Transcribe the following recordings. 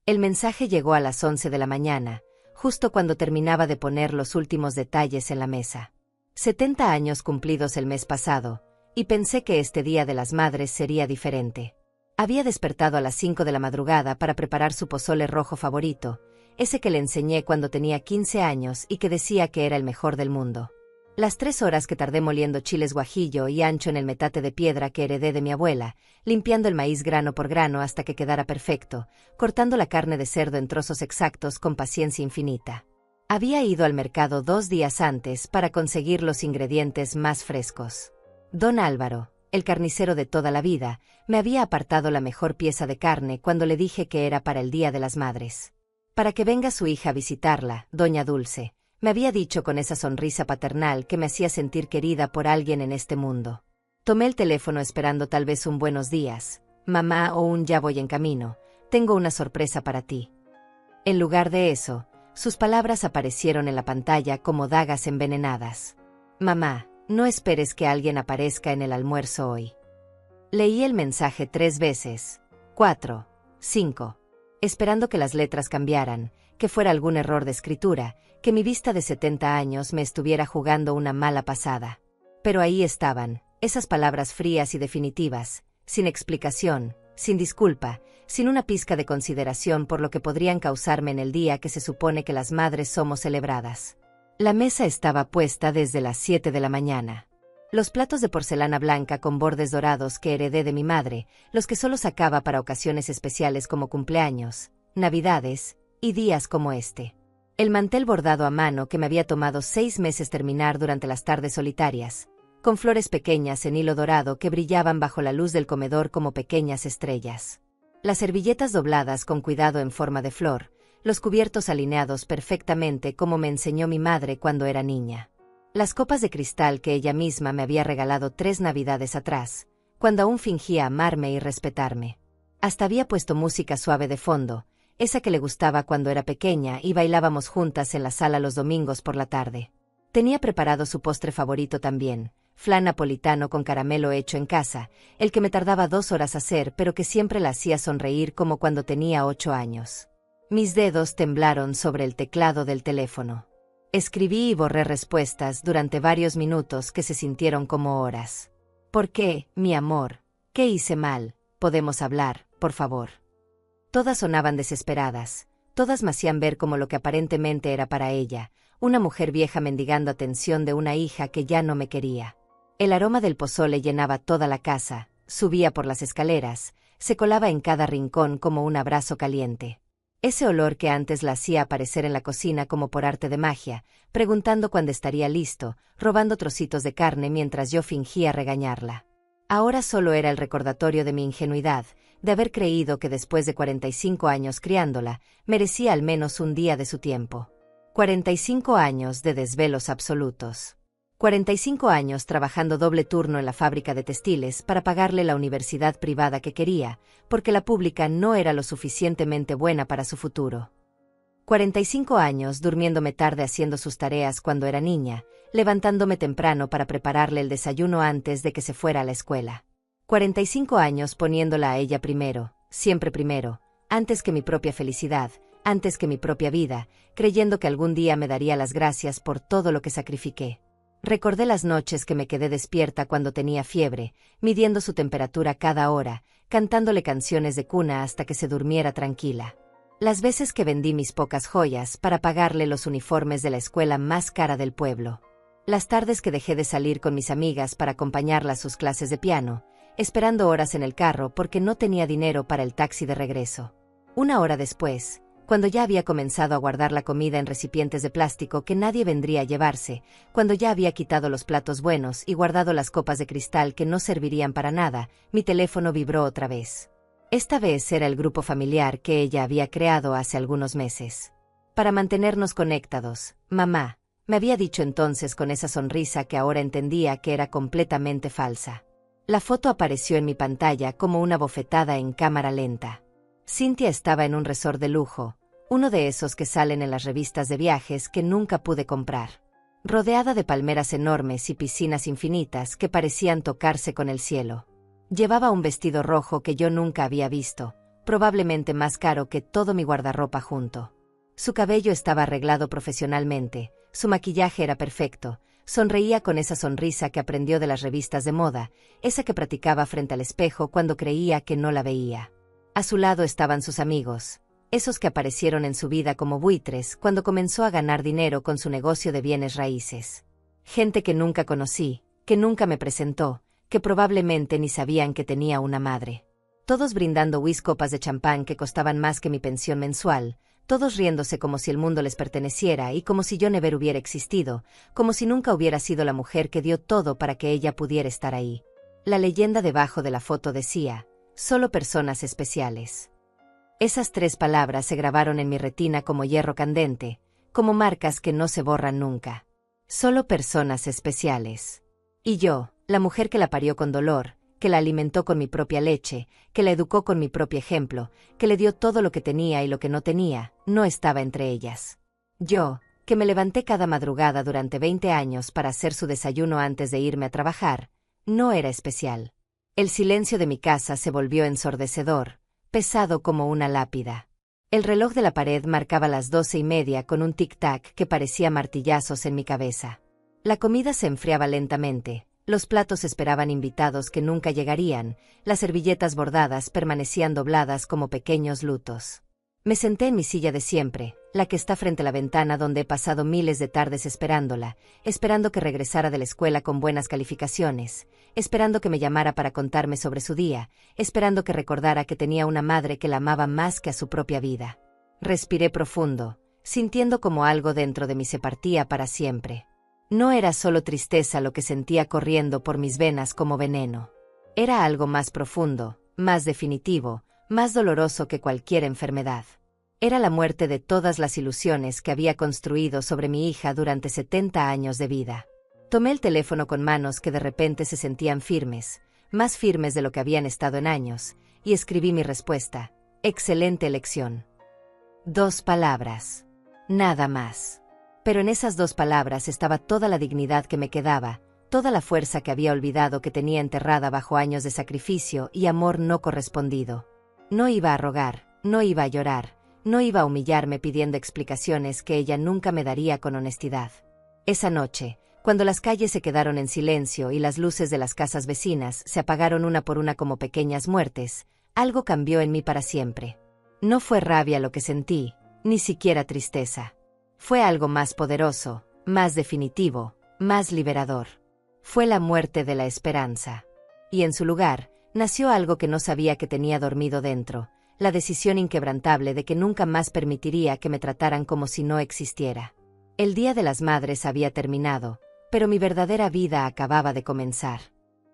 El mensaje llegó a las 11 de la mañana, justo cuando terminaba de poner los últimos detalles en la mesa. 70 años cumplidos el mes pasado, y pensé que este Día de las Madres sería diferente. Había despertado a las 5 de la madrugada para preparar su pozole rojo favorito, ese que le enseñé cuando tenía 15 años y que decía que era el mejor del mundo. Las 3 horas que tardé moliendo chiles guajillo y ancho en el metate de piedra que heredé de mi abuela, limpiando el maíz grano por grano hasta que quedara perfecto, cortando la carne de cerdo en trozos exactos con paciencia infinita. Había ido al mercado 2 días antes para conseguir los ingredientes más frescos. Don Álvaro, el carnicero de toda la vida, me había apartado la mejor pieza de carne cuando le dije que era para el Día de las Madres. Para que venga su hija a visitarla, doña Dulce, me había dicho con esa sonrisa paternal que me hacía sentir querida por alguien en este mundo. Tomé el teléfono esperando tal vez un buenos días, mamá, o un ya voy en camino, tengo una sorpresa para ti. En lugar de eso, sus palabras aparecieron en la pantalla como dagas envenenadas. Mamá, no esperes que alguien aparezca en el almuerzo hoy. Leí el mensaje 3 veces, 4, 5, esperando que las letras cambiaran, que fuera algún error de escritura, que mi vista de 70 años me estuviera jugando una mala pasada. Pero ahí estaban, esas palabras frías y definitivas, sin explicación, sin disculpa, sin una pizca de consideración por lo que podrían causarme en el día que se supone que las madres somos celebradas. La mesa estaba puesta desde las 7 de la mañana. Los platos de porcelana blanca con bordes dorados que heredé de mi madre, los que solo sacaba para ocasiones especiales como cumpleaños, navidades y días como este. El mantel bordado a mano que me había tomado 6 meses terminar durante las tardes solitarias, con flores pequeñas en hilo dorado que brillaban bajo la luz del comedor como pequeñas estrellas. Las servilletas dobladas con cuidado en forma de flor, los cubiertos alineados perfectamente como me enseñó mi madre cuando era niña. Las copas de cristal que ella misma me había regalado 3 navidades atrás, cuando aún fingía amarme y respetarme. Hasta había puesto música suave de fondo, esa que le gustaba cuando era pequeña y bailábamos juntas en la sala los domingos por la tarde. Tenía preparado su postre favorito también, flan napolitano con caramelo hecho en casa, el que me tardaba 2 horas hacer pero que siempre la hacía sonreír como cuando tenía 8 años. Mis dedos temblaron sobre el teclado del teléfono. Escribí y borré respuestas durante varios minutos que se sintieron como horas. ¿Por qué, mi amor? ¿Qué hice mal? ¿Podemos hablar, por favor? Todas sonaban desesperadas, todas me hacían ver como lo que aparentemente era para ella, una mujer vieja mendigando atención de una hija que ya no me quería. El aroma del pozole llenaba toda la casa, subía por las escaleras, se colaba en cada rincón como un abrazo caliente. Ese olor que antes la hacía aparecer en la cocina como por arte de magia, preguntando cuándo estaría listo, robando trocitos de carne mientras yo fingía regañarla. Ahora solo era el recordatorio de mi ingenuidad, de haber creído que después de 45 años criándola, merecía al menos un día de su tiempo. 45 años de desvelos absolutos. 45 años trabajando doble turno en la fábrica de textiles para pagarle la universidad privada que quería, porque la pública no era lo suficientemente buena para su futuro. 45 años durmiéndome tarde haciendo sus tareas cuando era niña, levantándome temprano para prepararle el desayuno antes de que se fuera a la escuela. 45 años poniéndola a ella primero, siempre primero, antes que mi propia felicidad, antes que mi propia vida, creyendo que algún día me daría las gracias por todo lo que sacrifiqué. Recordé las noches que me quedé despierta cuando tenía fiebre, midiendo su temperatura cada hora, cantándole canciones de cuna hasta que se durmiera tranquila. Las veces que vendí mis pocas joyas para pagarle los uniformes de la escuela más cara del pueblo. Las tardes que dejé de salir con mis amigas para acompañarla a sus clases de piano, esperando horas en el carro porque no tenía dinero para el taxi de regreso. 1 hora después, cuando ya había comenzado a guardar la comida en recipientes de plástico que nadie vendría a llevarse, cuando ya había quitado los platos buenos y guardado las copas de cristal que no servirían para nada, mi teléfono vibró otra vez. Esta vez era el grupo familiar que ella había creado hace algunos meses. Para mantenernos conectados, mamá, me había dicho entonces con esa sonrisa que ahora entendía que era completamente falsa. La foto apareció en mi pantalla como una bofetada en cámara lenta. Cynthia estaba en un resort de lujo, uno de esos que salen en las revistas de viajes que nunca pude comprar. Rodeada de palmeras enormes y piscinas infinitas que parecían tocarse con el cielo. Llevaba un vestido rojo que yo nunca había visto, probablemente más caro que todo mi guardarropa junto. Su cabello estaba arreglado profesionalmente, su maquillaje era perfecto, sonreía con esa sonrisa que aprendió de las revistas de moda, esa que practicaba frente al espejo cuando creía que no la veía. A su lado estaban sus amigos, esos que aparecieron en su vida como buitres cuando comenzó a ganar dinero con su negocio de bienes raíces. Gente que nunca conocí, que nunca me presentó, que probablemente ni sabían que tenía una madre. Todos brindando copas de champán que costaban más que mi pensión mensual, todos riéndose como si el mundo les perteneciera y como si yo never hubiera existido, como si nunca hubiera sido la mujer que dio todo para que ella pudiera estar ahí. La leyenda debajo de la foto decía, solo personas especiales. Esas 3 palabras se grabaron en mi retina como hierro candente, como marcas que no se borran nunca. Solo personas especiales. Y yo, la mujer que la parió con dolor, que la alimentó con mi propia leche, que la educó con mi propio ejemplo, que le dio todo lo que tenía y lo que no tenía, no estaba entre ellas. Yo, que me levanté cada madrugada durante 20 años para hacer su desayuno antes de irme a trabajar, no era especial. El silencio de mi casa se volvió ensordecedor, pesado como una lápida. El reloj de la pared marcaba las 12:30 con un tic-tac que parecía martillazos en mi cabeza. La comida se enfriaba lentamente. Los platos esperaban invitados que nunca llegarían, las servilletas bordadas permanecían dobladas como pequeños lutos. Me senté en mi silla de siempre, la que está frente a la ventana donde he pasado miles de tardes esperándola, esperando que regresara de la escuela con buenas calificaciones, esperando que me llamara para contarme sobre su día, esperando que recordara que tenía una madre que la amaba más que a su propia vida. Respiré profundo, sintiendo como algo dentro de mí se partía para siempre. No era solo tristeza lo que sentía corriendo por mis venas como veneno. Era algo más profundo, más definitivo, más doloroso que cualquier enfermedad. Era la muerte de todas las ilusiones que había construido sobre mi hija durante 70 años de vida. Tomé el teléfono con manos que de repente se sentían firmes, más firmes de lo que habían estado en años, y escribí mi respuesta. Excelente elección. 2 palabras. Nada más. Pero en esas 2 palabras estaba toda la dignidad que me quedaba, toda la fuerza que había olvidado que tenía enterrada bajo años de sacrificio y amor no correspondido. No iba a rogar, no iba a llorar, no iba a humillarme pidiendo explicaciones que ella nunca me daría con honestidad. Esa noche, cuando las calles se quedaron en silencio y las luces de las casas vecinas se apagaron una por una como pequeñas muertes, algo cambió en mí para siempre. No fue rabia lo que sentí, ni siquiera tristeza. Fue algo más poderoso, más definitivo, más liberador. Fue la muerte de la esperanza. Y en su lugar, nació algo que no sabía que tenía dormido dentro, la decisión inquebrantable de que nunca más permitiría que me trataran como si no existiera. El Día de las Madres había terminado, pero mi verdadera vida acababa de comenzar.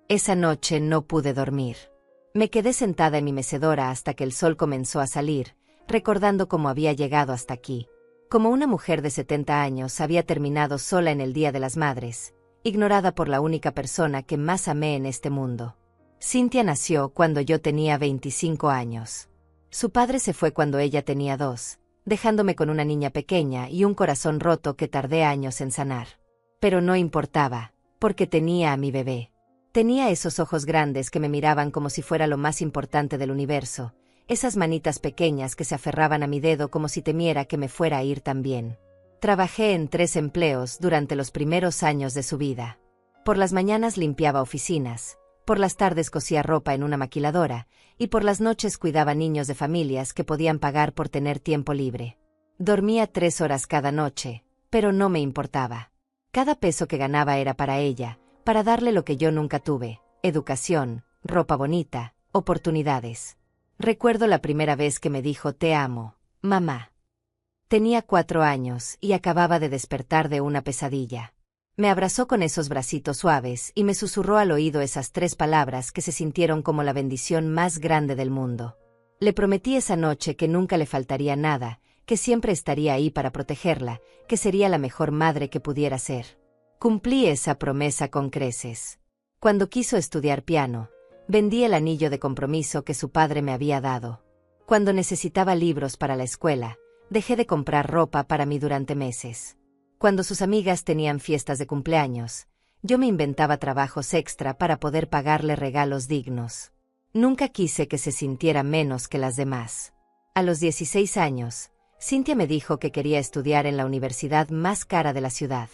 Esa noche no pude dormir. Me quedé sentada en mi mecedora hasta que el sol comenzó a salir, recordando cómo había llegado hasta aquí. Como una mujer de 70 años había terminado sola en el Día de las Madres, ignorada por la única persona que más amé en este mundo. Cynthia nació cuando yo tenía 25 años. Su padre se fue cuando ella tenía 2, dejándome con una niña pequeña y un corazón roto que tardé años en sanar. Pero no importaba, porque tenía a mi bebé. Tenía esos ojos grandes que me miraban como si fuera lo más importante del universo, esas manitas pequeñas que se aferraban a mi dedo como si temiera que me fuera a ir también. Trabajé en 3 empleos durante los primeros años de su vida. Por las mañanas limpiaba oficinas, por las tardes cosía ropa en una maquiladora, y por las noches cuidaba niños de familias que podían pagar por tener tiempo libre. Dormía 3 horas cada noche, pero no me importaba. Cada peso que ganaba era para ella, para darle lo que yo nunca tuve: educación, ropa bonita, oportunidades. Recuerdo la primera vez que me dijo «Te amo, mamá». Tenía 4 años y acababa de despertar de una pesadilla. Me abrazó con esos bracitos suaves y me susurró al oído esas 3 palabras que se sintieron como la bendición más grande del mundo. Le prometí esa noche que nunca le faltaría nada, que siempre estaría ahí para protegerla, que sería la mejor madre que pudiera ser. Cumplí esa promesa con creces. Cuando quiso estudiar piano, vendí el anillo de compromiso que su padre me había dado. Cuando necesitaba libros para la escuela, dejé de comprar ropa para mí durante meses. Cuando sus amigas tenían fiestas de cumpleaños, yo me inventaba trabajos extra para poder pagarle regalos dignos. Nunca quise que se sintiera menos que las demás. A los 16 años, Cynthia me dijo que quería estudiar en la universidad más cara de la ciudad.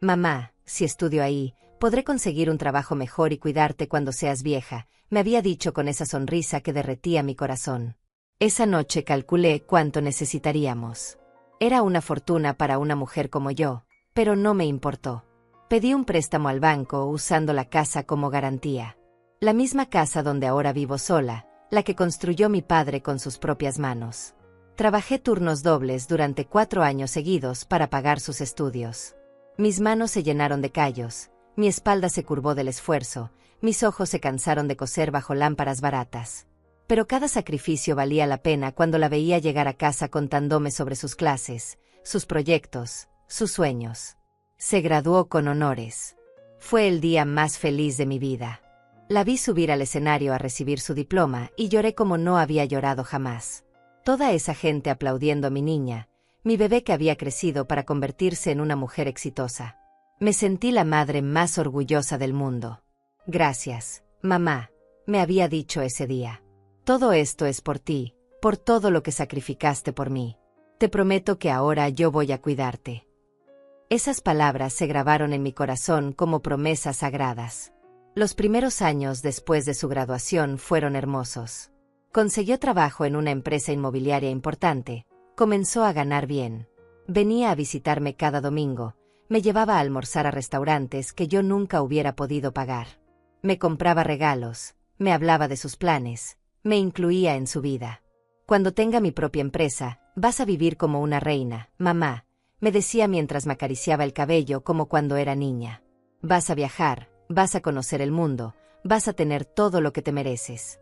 Mamá, si estudio ahí, podré conseguir un trabajo mejor y cuidarte cuando seas vieja, me había dicho con esa sonrisa que derretía mi corazón. Esa noche calculé cuánto necesitaríamos. Era una fortuna para una mujer como yo, pero no me importó. Pedí un préstamo al banco usando la casa como garantía. La misma casa donde ahora vivo sola, la que construyó mi padre con sus propias manos. Trabajé turnos dobles durante 4 años seguidos para pagar sus estudios. Mis manos se llenaron de callos, mi espalda se curvó del esfuerzo, mis ojos se cansaron de coser bajo lámparas baratas. Pero cada sacrificio valía la pena cuando la veía llegar a casa contándome sobre sus clases, sus proyectos, sus sueños. Se graduó con honores. Fue el día más feliz de mi vida. La vi subir al escenario a recibir su diploma y lloré como no había llorado jamás. Toda esa gente aplaudiendo a mi niña, mi bebé que había crecido para convertirse en una mujer exitosa. Me sentí la madre más orgullosa del mundo. Gracias, mamá, me había dicho ese día. Todo esto es por ti, por todo lo que sacrificaste por mí. Te prometo que ahora yo voy a cuidarte. Esas palabras se grabaron en mi corazón como promesas sagradas. Los primeros años después de su graduación fueron hermosos. Consiguió trabajo en una empresa inmobiliaria importante, comenzó a ganar bien. Venía a visitarme cada domingo, me llevaba a almorzar a restaurantes que yo nunca hubiera podido pagar. Me compraba regalos, me hablaba de sus planes, me incluía en su vida. Cuando tenga mi propia empresa, vas a vivir como una reina, mamá, me decía mientras me acariciaba el cabello como cuando era niña. Vas a viajar, vas a conocer el mundo, vas a tener todo lo que te mereces.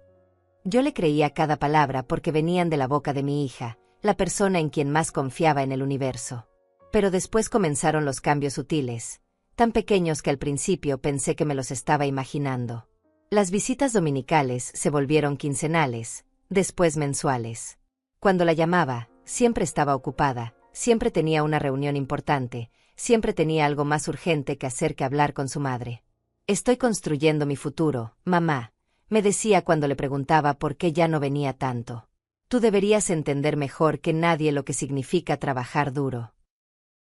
Yo le creía cada palabra porque venían de la boca de mi hija, la persona en quien más confiaba en el universo. Pero después comenzaron los cambios sutiles, tan pequeños que al principio pensé que me los estaba imaginando. Las visitas dominicales se volvieron quincenales, después mensuales. Cuando la llamaba, siempre estaba ocupada, siempre tenía una reunión importante, siempre tenía algo más urgente que hacer que hablar con su madre. Estoy construyendo mi futuro, mamá, me decía cuando le preguntaba por qué ya no venía tanto. Tú deberías entender mejor que nadie lo que significa trabajar duro.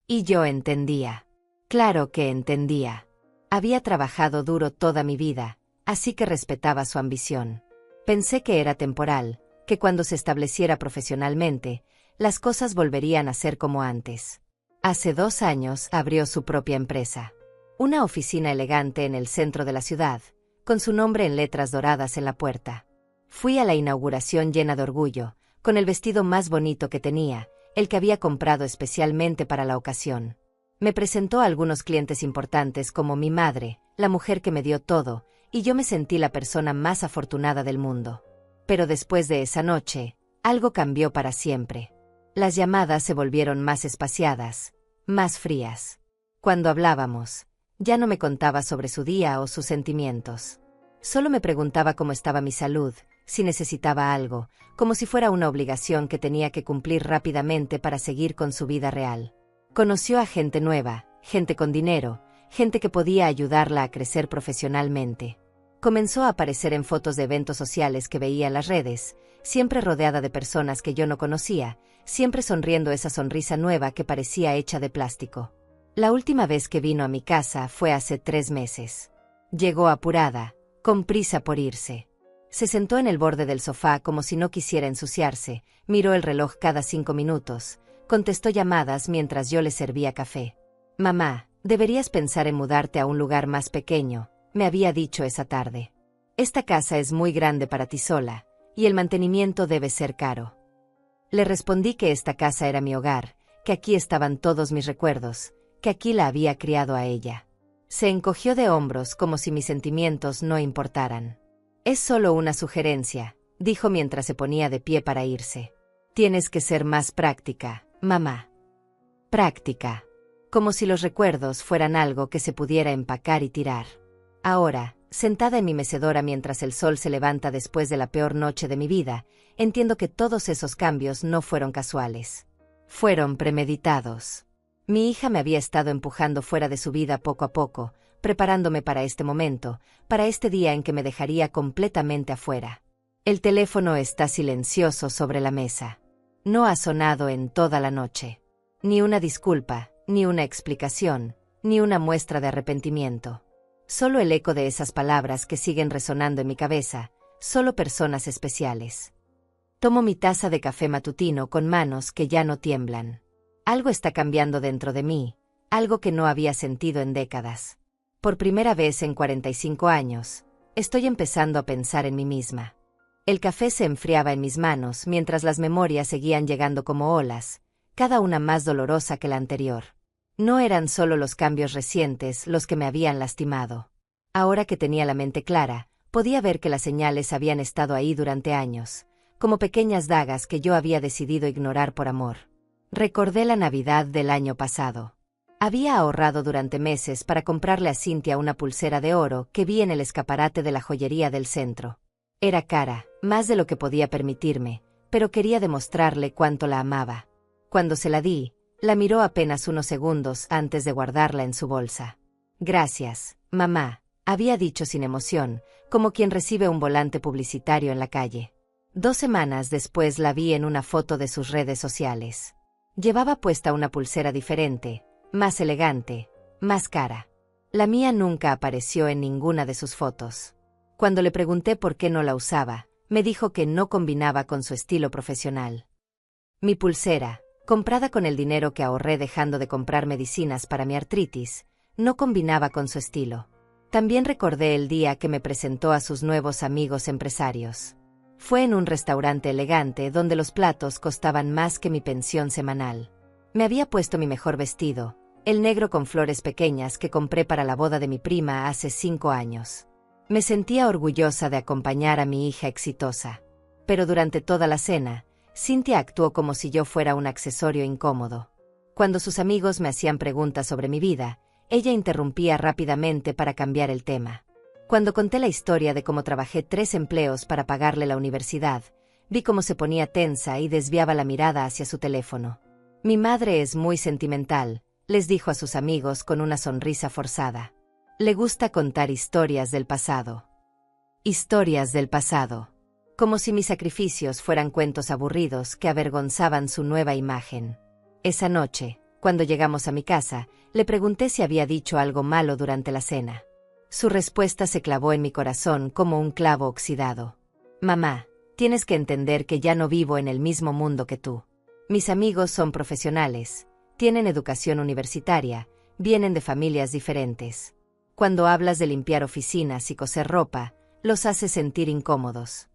Y yo entendía. Claro que entendía. Había trabajado duro toda mi vida, así que respetaba su ambición. Pensé que era temporal, que cuando se estableciera profesionalmente, las cosas volverían a ser como antes. Hace 2 años abrió su propia empresa. Una oficina elegante en el centro de la ciudad, con su nombre en letras doradas en la puerta. Fui a la inauguración llena de orgullo, con el vestido más bonito que tenía, el que había comprado especialmente para la ocasión. Me presentó a algunos clientes importantes como mi madre, la mujer que me dio todo, y yo me sentí la persona más afortunada del mundo. Pero después de esa noche, algo cambió para siempre. Las llamadas se volvieron más espaciadas, más frías. Cuando hablábamos, ya no me contaba sobre su día o sus sentimientos. Solo me preguntaba cómo estaba mi salud, si necesitaba algo, como si fuera una obligación que tenía que cumplir rápidamente para seguir con su vida real. Conoció a gente nueva, gente con dinero, gente que podía ayudarla a crecer profesionalmente. Comenzó a aparecer en fotos de eventos sociales que veía en las redes, siempre rodeada de personas que yo no conocía, siempre sonriendo esa sonrisa nueva que parecía hecha de plástico. La última vez que vino a mi casa fue hace 3 meses. Llegó apurada, con prisa por irse. Se sentó en el borde del sofá como si no quisiera ensuciarse, miró el reloj cada 5 minutos, contestó llamadas mientras yo le servía café. Mamá, deberías pensar en mudarte a un lugar más pequeño, me había dicho esa tarde. Esta casa es muy grande para ti sola, y el mantenimiento debe ser caro. Le respondí que esta casa era mi hogar, que aquí estaban todos mis recuerdos, que aquí la había criado a ella. Se encogió de hombros como si mis sentimientos no importaran. Es solo una sugerencia, dijo mientras se ponía de pie para irse. Tienes que ser más práctica, mamá. Práctica. Como si los recuerdos fueran algo que se pudiera empacar y tirar. Ahora, sentada en mi mecedora mientras el sol se levanta después de la peor noche de mi vida, entiendo que todos esos cambios no fueron casuales. Fueron premeditados. Mi hija me había estado empujando fuera de su vida poco a poco, preparándome para este momento, para este día en que me dejaría completamente afuera. El teléfono está silencioso sobre la mesa. No ha sonado en toda la noche. Ni una disculpa, ni una explicación, ni una muestra de arrepentimiento. Solo el eco de esas palabras que siguen resonando en mi cabeza, solo personas especiales. Tomo mi taza de café matutino con manos que ya no tiemblan. Algo está cambiando dentro de mí, algo que no había sentido en décadas. Por primera vez en 45 años, estoy empezando a pensar en mí misma. El café se enfriaba en mis manos mientras las memorias seguían llegando como olas, cada una más dolorosa que la anterior. No eran solo los cambios recientes los que me habían lastimado. Ahora que tenía la mente clara, podía ver que las señales habían estado ahí durante años, como pequeñas dagas que yo había decidido ignorar por amor. Recordé la Navidad del año pasado. Había ahorrado durante meses para comprarle a Cynthia una pulsera de oro que vi en el escaparate de la joyería del centro. Era cara, más de lo que podía permitirme, pero quería demostrarle cuánto la amaba. Cuando se la di, la miró apenas unos segundos antes de guardarla en su bolsa. Gracias, mamá, había dicho sin emoción, como quien recibe un volante publicitario en la calle. 2 semanas después la vi en una foto de sus redes sociales. Llevaba puesta una pulsera diferente, más elegante, más cara. La mía nunca apareció en ninguna de sus fotos. Cuando le pregunté por qué no la usaba, me dijo que no combinaba con su estilo profesional. Mi pulsera, comprada con el dinero que ahorré dejando de comprar medicinas para mi artritis, no combinaba con su estilo. También recordé el día que me presentó a sus nuevos amigos empresarios. Fue en un restaurante elegante donde los platos costaban más que mi pensión semanal. Me había puesto mi mejor vestido, el negro con flores pequeñas que compré para la boda de mi prima hace 5 años. Me sentía orgullosa de acompañar a mi hija exitosa. Pero durante toda la cena, Cynthia actuó como si yo fuera un accesorio incómodo. Cuando sus amigos me hacían preguntas sobre mi vida, ella interrumpía rápidamente para cambiar el tema. Cuando conté la historia de cómo trabajé 3 empleos para pagarle la universidad, vi cómo se ponía tensa y desviaba la mirada hacia su teléfono. Mi madre es muy sentimental, les dijo a sus amigos con una sonrisa forzada. Le gusta contar historias del pasado. Historias del pasado. Como si mis sacrificios fueran cuentos aburridos que avergonzaban su nueva imagen. Esa noche, cuando llegamos a mi casa, le pregunté si había dicho algo malo durante la cena. Su respuesta se clavó en mi corazón como un clavo oxidado. Mamá, tienes que entender que ya no vivo en el mismo mundo que tú. Mis amigos son profesionales, tienen educación universitaria, vienen de familias diferentes. Cuando hablas de limpiar oficinas y coser ropa, los haces sentir incómodos.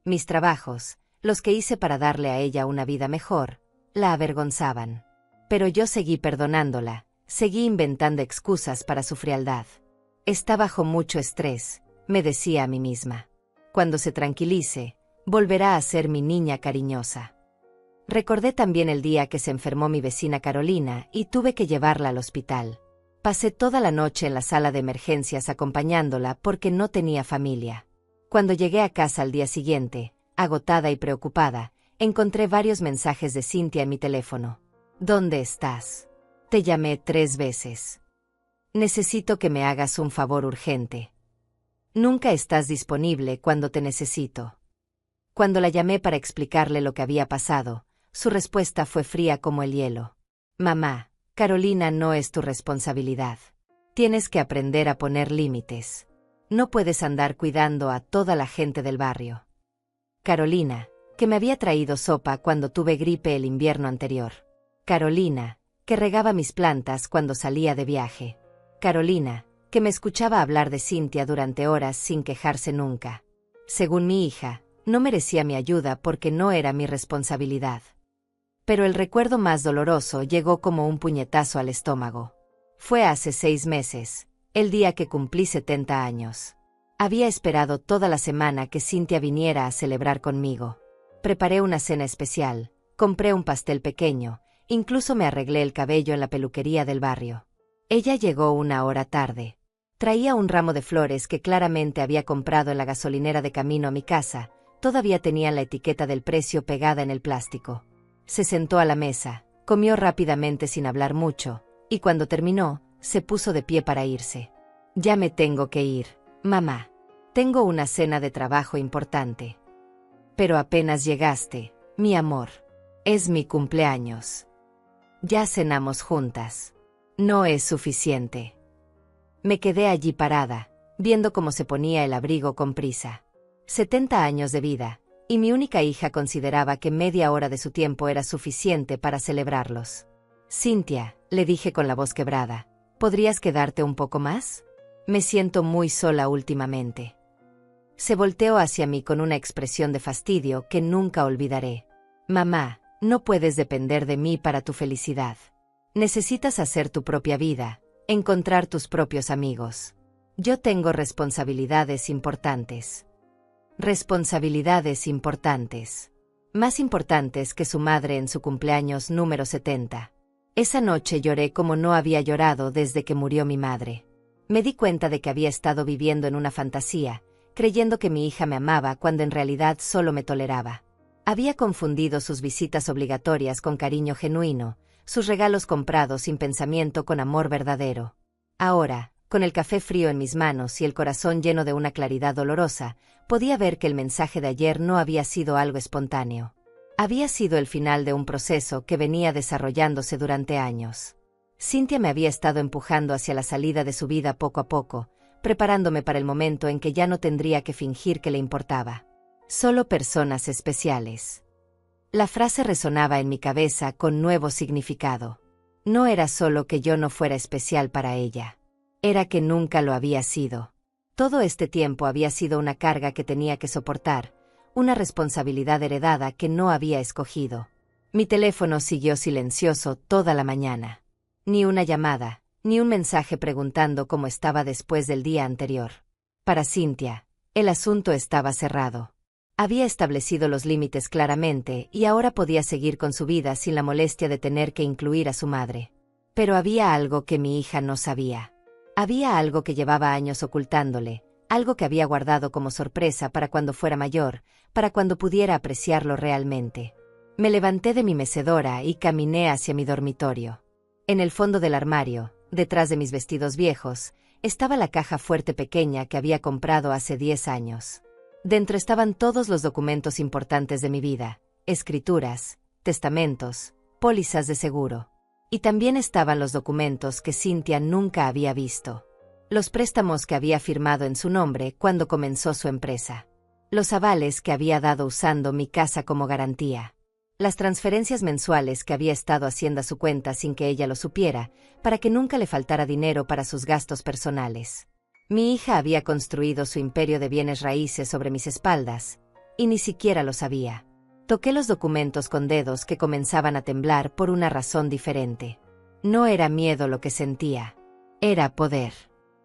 Mis trabajos, los que hice para darle a ella una vida mejor, la avergonzaban. Pero yo seguí perdonándola, seguí inventando excusas para su frialdad. Está bajo mucho estrés, me decía a mí misma. Cuando se tranquilice, volverá a ser mi niña cariñosa. Recordé también el día que se enfermó mi vecina Carolina y tuve que llevarla al hospital. Pasé toda la noche en la sala de emergencias acompañándola porque no tenía familia. Cuando llegué a casa al día siguiente, agotada y preocupada, encontré varios mensajes de Cynthia en mi teléfono. ¿Dónde estás? Te llamé 3 veces. Necesito que me hagas un favor urgente. Nunca estás disponible cuando te necesito. Cuando la llamé para explicarle lo que había pasado, su respuesta fue fría como el hielo. Mamá, Carolina no es tu responsabilidad. Tienes que aprender a poner límites. No puedes andar cuidando a toda la gente del barrio. Carolina, que me había traído sopa cuando tuve gripe el invierno anterior. Carolina, que regaba mis plantas cuando salía de viaje. Carolina, que me escuchaba hablar de Cynthia durante horas sin quejarse nunca. Según mi hija, no merecía mi ayuda porque no era mi responsabilidad. Pero el recuerdo más doloroso llegó como un puñetazo al estómago. Fue hace 6 meses, el día que cumplí 70 años. Había esperado toda la semana que Cynthia viniera a celebrar conmigo. Preparé una cena especial, compré un pastel pequeño, incluso me arreglé el cabello en la peluquería del barrio. Ella llegó 1 hora tarde. Traía un ramo de flores que claramente había comprado en la gasolinera de camino a mi casa, todavía tenían la etiqueta del precio pegada en el plástico. Se sentó a la mesa, comió rápidamente sin hablar mucho, y cuando terminó, se puso de pie para irse. Ya me tengo que ir, mamá. Tengo una cena de trabajo importante. Pero apenas llegaste, mi amor. Es mi cumpleaños. Ya cenamos juntas. No es suficiente. Me quedé allí parada, viendo cómo se ponía el abrigo con prisa. 70 años de vida, y mi única hija consideraba que media hora de su tiempo era suficiente para celebrarlos. Cynthia, le dije con la voz quebrada, ¿podrías quedarte un poco más? Me siento muy sola últimamente. Se volteó hacia mí con una expresión de fastidio que nunca olvidaré. Mamá, no puedes depender de mí para tu felicidad. Necesitas hacer tu propia vida, encontrar tus propios amigos. Yo tengo responsabilidades importantes. Responsabilidades importantes. Más importantes que su madre en su cumpleaños número 70. Esa noche lloré como no había llorado desde que murió mi madre. Me di cuenta de que había estado viviendo en una fantasía, creyendo que mi hija me amaba cuando en realidad solo me toleraba. Había confundido sus visitas obligatorias con cariño genuino, sus regalos comprados sin pensamiento con amor verdadero. Ahora, con el café frío en mis manos y el corazón lleno de una claridad dolorosa, podía ver que el mensaje de ayer no había sido algo espontáneo. Había sido el final de un proceso que venía desarrollándose durante años. Cynthia me había estado empujando hacia la salida de su vida poco a poco, preparándome para el momento en que ya no tendría que fingir que le importaba. Solo personas especiales. La frase resonaba en mi cabeza con nuevo significado. No era solo que yo no fuera especial para ella. Era que nunca lo había sido. Todo este tiempo había sido una carga que tenía que soportar, una responsabilidad heredada que no había escogido. Mi teléfono siguió silencioso toda la mañana. Ni una llamada, ni un mensaje preguntando cómo estaba después del día anterior. Para Cynthia, el asunto estaba cerrado. Había establecido los límites claramente y ahora podía seguir con su vida sin la molestia de tener que incluir a su madre. Pero había algo que mi hija no sabía. Había algo que llevaba años ocultándole, algo que había guardado como sorpresa para cuando fuera mayor, para cuando pudiera apreciarlo realmente. Me levanté de mi mecedora y caminé hacia mi dormitorio. En el fondo del armario, detrás de mis vestidos viejos, estaba la caja fuerte pequeña que había comprado hace 10 años. Dentro estaban todos los documentos importantes de mi vida, escrituras, testamentos, pólizas de seguro. Y también estaban los documentos que Cynthia nunca había visto. Los préstamos que había firmado en su nombre cuando comenzó su empresa. Los avales que había dado usando mi casa como garantía. Las transferencias mensuales que había estado haciendo a su cuenta sin que ella lo supiera, para que nunca le faltara dinero para sus gastos personales. Mi hija había construido su imperio de bienes raíces sobre mis espaldas, y ni siquiera lo sabía. Toqué los documentos con dedos que comenzaban a temblar por una razón diferente. No era miedo lo que sentía. Era poder.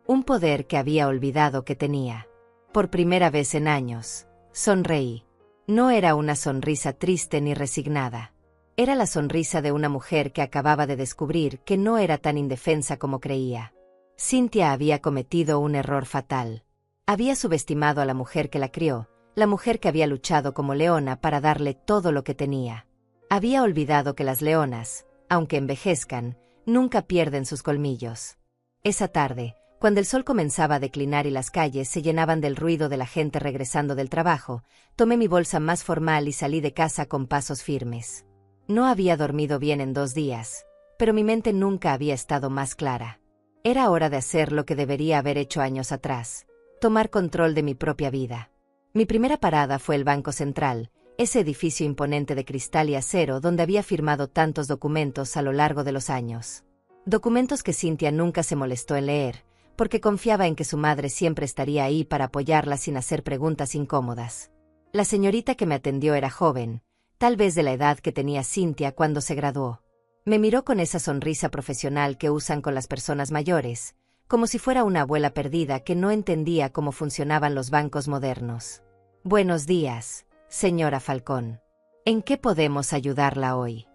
Un poder que había olvidado que tenía. Por primera vez en años, sonreí. No era una sonrisa triste ni resignada. Era la sonrisa de una mujer que acababa de descubrir que no era tan indefensa como creía. Cynthia había cometido un error fatal. Había subestimado a la mujer que la crió, la mujer que había luchado como leona para darle todo lo que tenía. Había olvidado que las leonas, aunque envejezcan, nunca pierden sus colmillos. Esa tarde, cuando el sol comenzaba a declinar y las calles se llenaban del ruido de la gente regresando del trabajo, tomé mi bolsa más formal y salí de casa con pasos firmes. No había dormido bien en 2 días, pero mi mente nunca había estado más clara. Era hora de hacer lo que debería haber hecho años atrás, tomar control de mi propia vida. Mi primera parada fue el Banco Central, ese edificio imponente de cristal y acero donde había firmado tantos documentos a lo largo de los años. Documentos que Cynthia nunca se molestó en leer, porque confiaba en que su madre siempre estaría ahí para apoyarla sin hacer preguntas incómodas. La señorita que me atendió era joven, tal vez de la edad que tenía Cynthia cuando se graduó. Me miró con esa sonrisa profesional que usan con las personas mayores, como si fuera una abuela perdida que no entendía cómo funcionaban los bancos modernos. Buenos días, señora Falcón. ¿En qué podemos ayudarla hoy?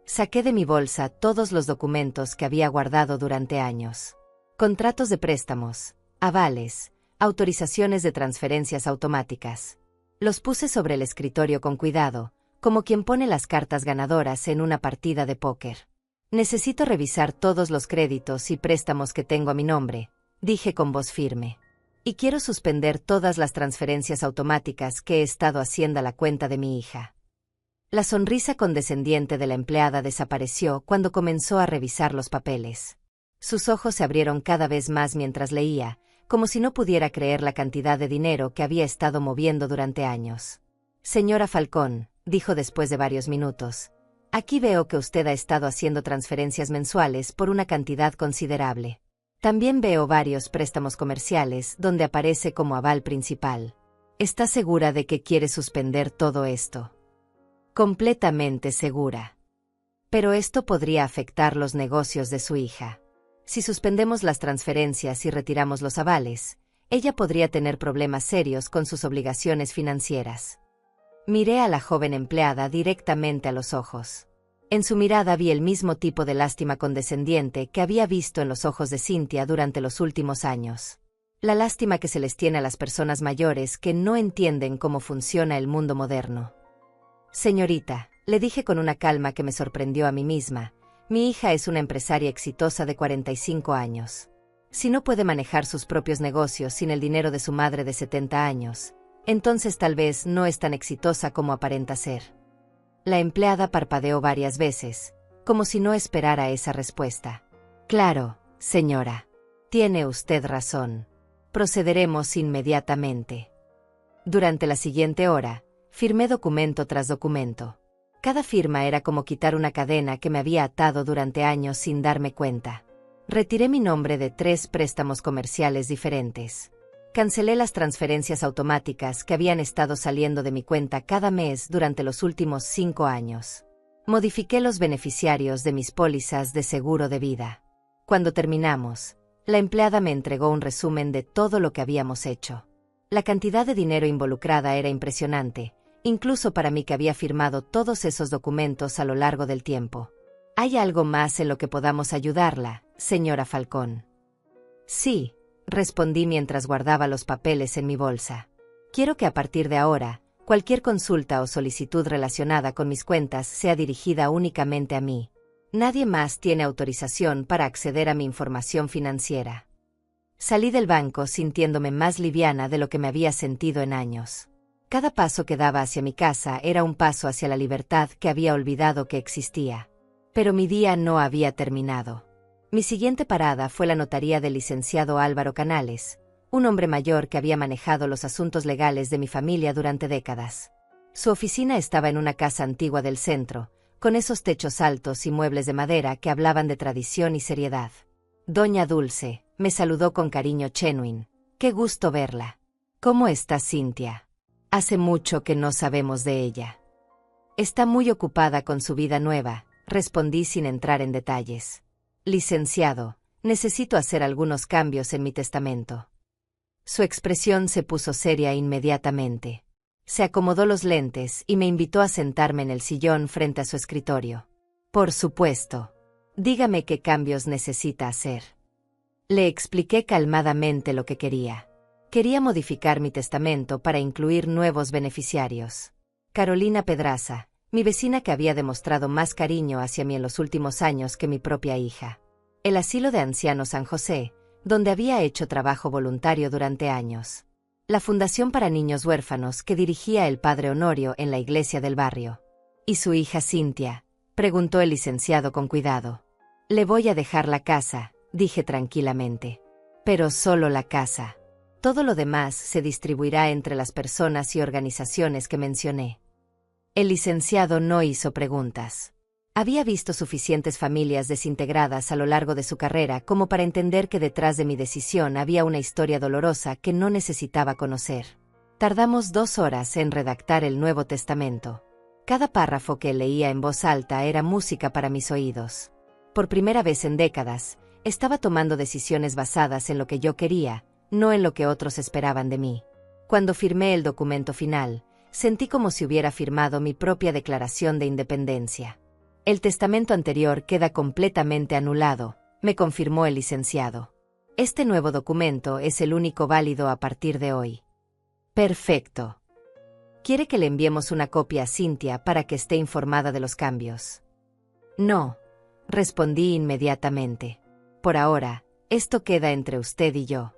Saqué de mi bolsa todos los documentos que había guardado durante años. Contratos de préstamos, avales, autorizaciones de transferencias automáticas. Los puse sobre el escritorio con cuidado, como quien pone las cartas ganadoras en una partida de póker. Necesito revisar todos los créditos y préstamos que tengo a mi nombre, dije con voz firme. Y quiero suspender todas las transferencias automáticas que he estado haciendo a la cuenta de mi hija. La sonrisa condescendiente de la empleada desapareció cuando comenzó a revisar los papeles. Sus ojos se abrieron cada vez más mientras leía, como si no pudiera creer la cantidad de dinero que había estado moviendo durante años. Señora Falcón, dijo después de varios minutos, aquí veo que usted ha estado haciendo transferencias mensuales por una cantidad considerable. También veo varios préstamos comerciales donde aparece como aval principal. ¿Está segura de que quiere suspender todo esto? Completamente segura. Pero esto podría afectar los negocios de su hija. Si suspendemos las transferencias y retiramos los avales, ella podría tener problemas serios con sus obligaciones financieras. Miré a la joven empleada directamente a los ojos. En su mirada vi el mismo tipo de lástima condescendiente que había visto en los ojos de Cynthia durante los últimos años. La lástima que se les tiene a las personas mayores que no entienden cómo funciona el mundo moderno. Señorita, le dije con una calma que me sorprendió a mí misma, mi hija es una empresaria exitosa de 45 años. Si no puede manejar sus propios negocios sin el dinero de su madre de 70 años, entonces tal vez no es tan exitosa como aparenta ser. La empleada parpadeó varias veces, como si no esperara esa respuesta. Claro, señora. Tiene usted razón. Procederemos inmediatamente. Durante la siguiente hora, firmé documento tras documento. Cada firma era como quitar una cadena que me había atado durante años sin darme cuenta. Retiré mi nombre de 3 préstamos comerciales diferentes. Cancelé las transferencias automáticas que habían estado saliendo de mi cuenta cada mes durante los últimos 5 años. Modifiqué los beneficiarios de mis pólizas de seguro de vida. Cuando terminamos, la empleada me entregó un resumen de todo lo que habíamos hecho. La cantidad de dinero involucrada era impresionante, incluso para mí que había firmado todos esos documentos a lo largo del tiempo. ¿Hay algo más en lo que podamos ayudarla, señora Falcón? Sí, respondí mientras guardaba los papeles en mi bolsa. Quiero que a partir de ahora, cualquier consulta o solicitud relacionada con mis cuentas sea dirigida únicamente a mí. Nadie más tiene autorización para acceder a mi información financiera. Salí del banco sintiéndome más liviana de lo que me había sentido en años. Cada paso que daba hacia mi casa era un paso hacia la libertad que había olvidado que existía. Pero mi día no había terminado. Mi siguiente parada fue la notaría del licenciado Álvaro Canales, un hombre mayor que había manejado los asuntos legales de mi familia durante décadas. Su oficina estaba en una casa antigua del centro, con esos techos altos y muebles de madera que hablaban de tradición y seriedad. Doña Dulce, me saludó con cariño Chenwin. Qué gusto verla. ¿Cómo está Cynthia? Hace mucho que no sabemos de ella. Está muy ocupada con su vida nueva, respondí sin entrar en detalles. Licenciado, necesito hacer algunos cambios en mi testamento. Su expresión se puso seria inmediatamente. Se acomodó los lentes y me invitó a sentarme en el sillón frente a su escritorio. Por supuesto. Dígame qué cambios necesita hacer. Le expliqué calmadamente lo que quería. Quería modificar mi testamento para incluir nuevos beneficiarios. Carolina Pedraza, mi vecina que había demostrado más cariño hacia mí en los últimos años que mi propia hija. El asilo de ancianos San José, donde había hecho trabajo voluntario durante años. La fundación para niños huérfanos que dirigía el padre Honorio en la iglesia del barrio. ¿Y su hija Cynthia?, preguntó el licenciado con cuidado. Le voy a dejar la casa, dije tranquilamente. Pero solo la casa. Todo lo demás se distribuirá entre las personas y organizaciones que mencioné. El licenciado no hizo preguntas. Había visto suficientes familias desintegradas a lo largo de su carrera como para entender que detrás de mi decisión había una historia dolorosa que no necesitaba conocer. Tardamos 2 horas en redactar el Nuevo Testamento. Cada párrafo que leía en voz alta era música para mis oídos. Por primera vez en décadas, estaba tomando decisiones basadas en lo que yo quería, no en lo que otros esperaban de mí. Cuando firmé el documento final, sentí como si hubiera firmado mi propia declaración de independencia. El testamento anterior queda completamente anulado, me confirmó el licenciado. Este nuevo documento es el único válido a partir de hoy. Perfecto. ¿Quiere que le enviemos una copia a Cynthia para que esté informada de los cambios? No, respondí inmediatamente. Por ahora, esto queda entre usted y yo.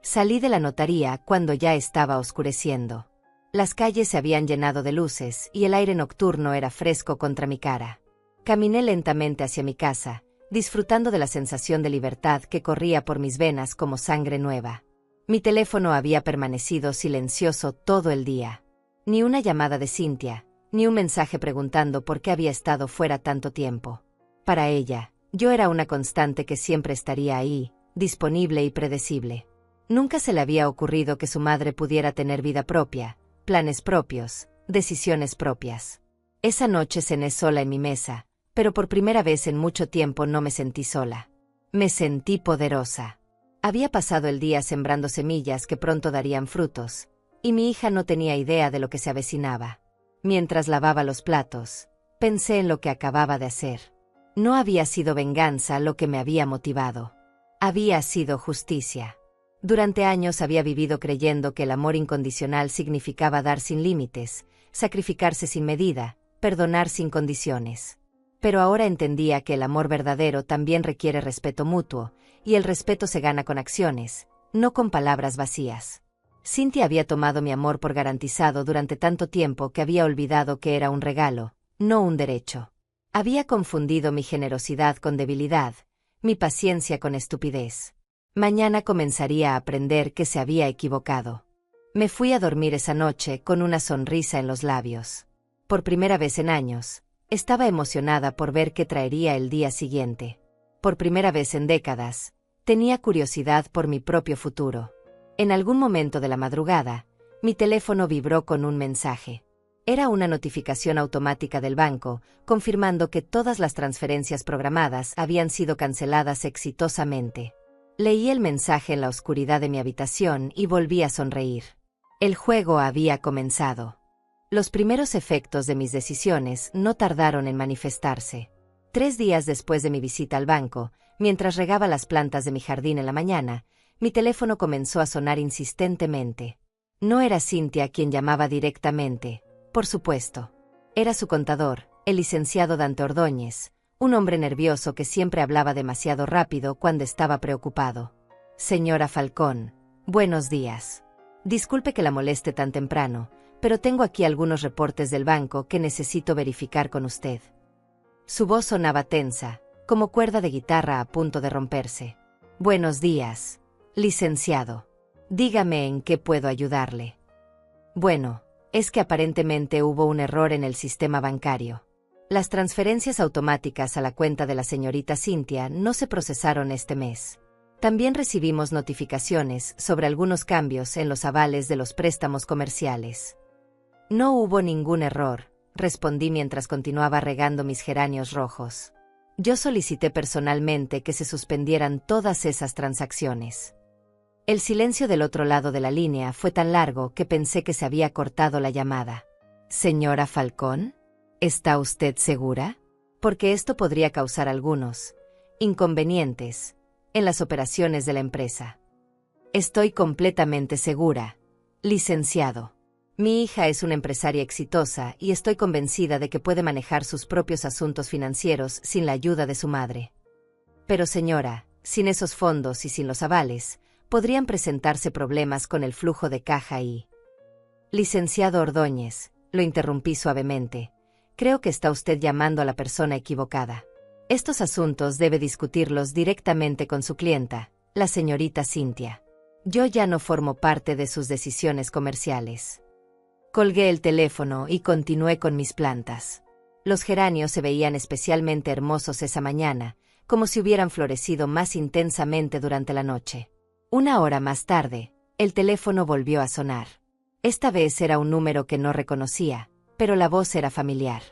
Salí de la notaría cuando ya estaba oscureciendo. Las calles se habían llenado de luces y el aire nocturno era fresco contra mi cara. Caminé lentamente hacia mi casa, disfrutando de la sensación de libertad que corría por mis venas como sangre nueva. Mi teléfono había permanecido silencioso todo el día. Ni una llamada de Cynthia, ni un mensaje preguntando por qué había estado fuera tanto tiempo. Para ella, yo era una constante que siempre estaría ahí, disponible y predecible. Nunca se le había ocurrido que su madre pudiera tener vida propia, planes propios, decisiones propias. Esa noche cené sola en mi mesa, pero por primera vez en mucho tiempo no me sentí sola. Me sentí poderosa. Había pasado el día sembrando semillas que pronto darían frutos, y mi hija no tenía idea de lo que se avecinaba. Mientras lavaba los platos, pensé en lo que acababa de hacer. No había sido venganza lo que me había motivado. Había sido justicia. Durante años había vivido creyendo que el amor incondicional significaba dar sin límites, sacrificarse sin medida, perdonar sin condiciones. Pero ahora entendía que el amor verdadero también requiere respeto mutuo, y el respeto se gana con acciones, no con palabras vacías. Cynthia había tomado mi amor por garantizado durante tanto tiempo que había olvidado que era un regalo, no un derecho. Había confundido mi generosidad con debilidad, mi paciencia con estupidez. Mañana comenzaría a aprender que se había equivocado. Me fui a dormir esa noche con una sonrisa en los labios. Por primera vez en años, estaba emocionada por ver qué traería el día siguiente. Por primera vez en décadas, tenía curiosidad por mi propio futuro. En algún momento de la madrugada, mi teléfono vibró con un mensaje. Era una notificación automática del banco, confirmando que todas las transferencias programadas habían sido canceladas exitosamente. Leí el mensaje en la oscuridad de mi habitación y volví a sonreír. El juego había comenzado. Los primeros efectos de mis decisiones no tardaron en manifestarse. 3 días después de mi visita al banco, mientras regaba las plantas de mi jardín en la mañana, mi teléfono comenzó a sonar insistentemente. No era Cynthia quien llamaba directamente, por supuesto. Era su contador, el licenciado Dante Ordóñez, un hombre nervioso que siempre hablaba demasiado rápido cuando estaba preocupado. Señora Falcón, buenos días. Disculpe que la moleste tan temprano, pero tengo aquí algunos reportes del banco que necesito verificar con usted. Su voz sonaba tensa, como cuerda de guitarra a punto de romperse. Buenos días, licenciado. Dígame en qué puedo ayudarle. Bueno, es que aparentemente hubo un error en el sistema bancario. Las transferencias automáticas a la cuenta de la señorita Cynthia no se procesaron este mes. También recibimos notificaciones sobre algunos cambios en los avales de los préstamos comerciales. No hubo ningún error, respondí mientras continuaba regando mis geranios rojos. Yo solicité personalmente que se suspendieran todas esas transacciones. El silencio del otro lado de la línea fue tan largo que pensé que se había cortado la llamada. Señora Falcón, ¿está usted segura? Porque esto podría causar algunos inconvenientes en las operaciones de la empresa. Estoy completamente segura, licenciado. Mi hija es una empresaria exitosa y estoy convencida de que puede manejar sus propios asuntos financieros sin la ayuda de su madre. Pero señora, sin esos fondos y sin los avales, podrían presentarse problemas con el flujo de caja y... Licenciado Ordóñez, lo interrumpí suavemente. Creo que está usted llamando a la persona equivocada. Estos asuntos debe discutirlos directamente con su clienta, la señorita Cynthia. Yo ya no formo parte de sus decisiones comerciales. Colgué el teléfono y continué con mis plantas. Los geranios se veían especialmente hermosos esa mañana, como si hubieran florecido más intensamente durante la noche. 1 hora más tarde, el teléfono volvió a sonar. Esta vez era un número que no reconocía, pero la voz era familiar.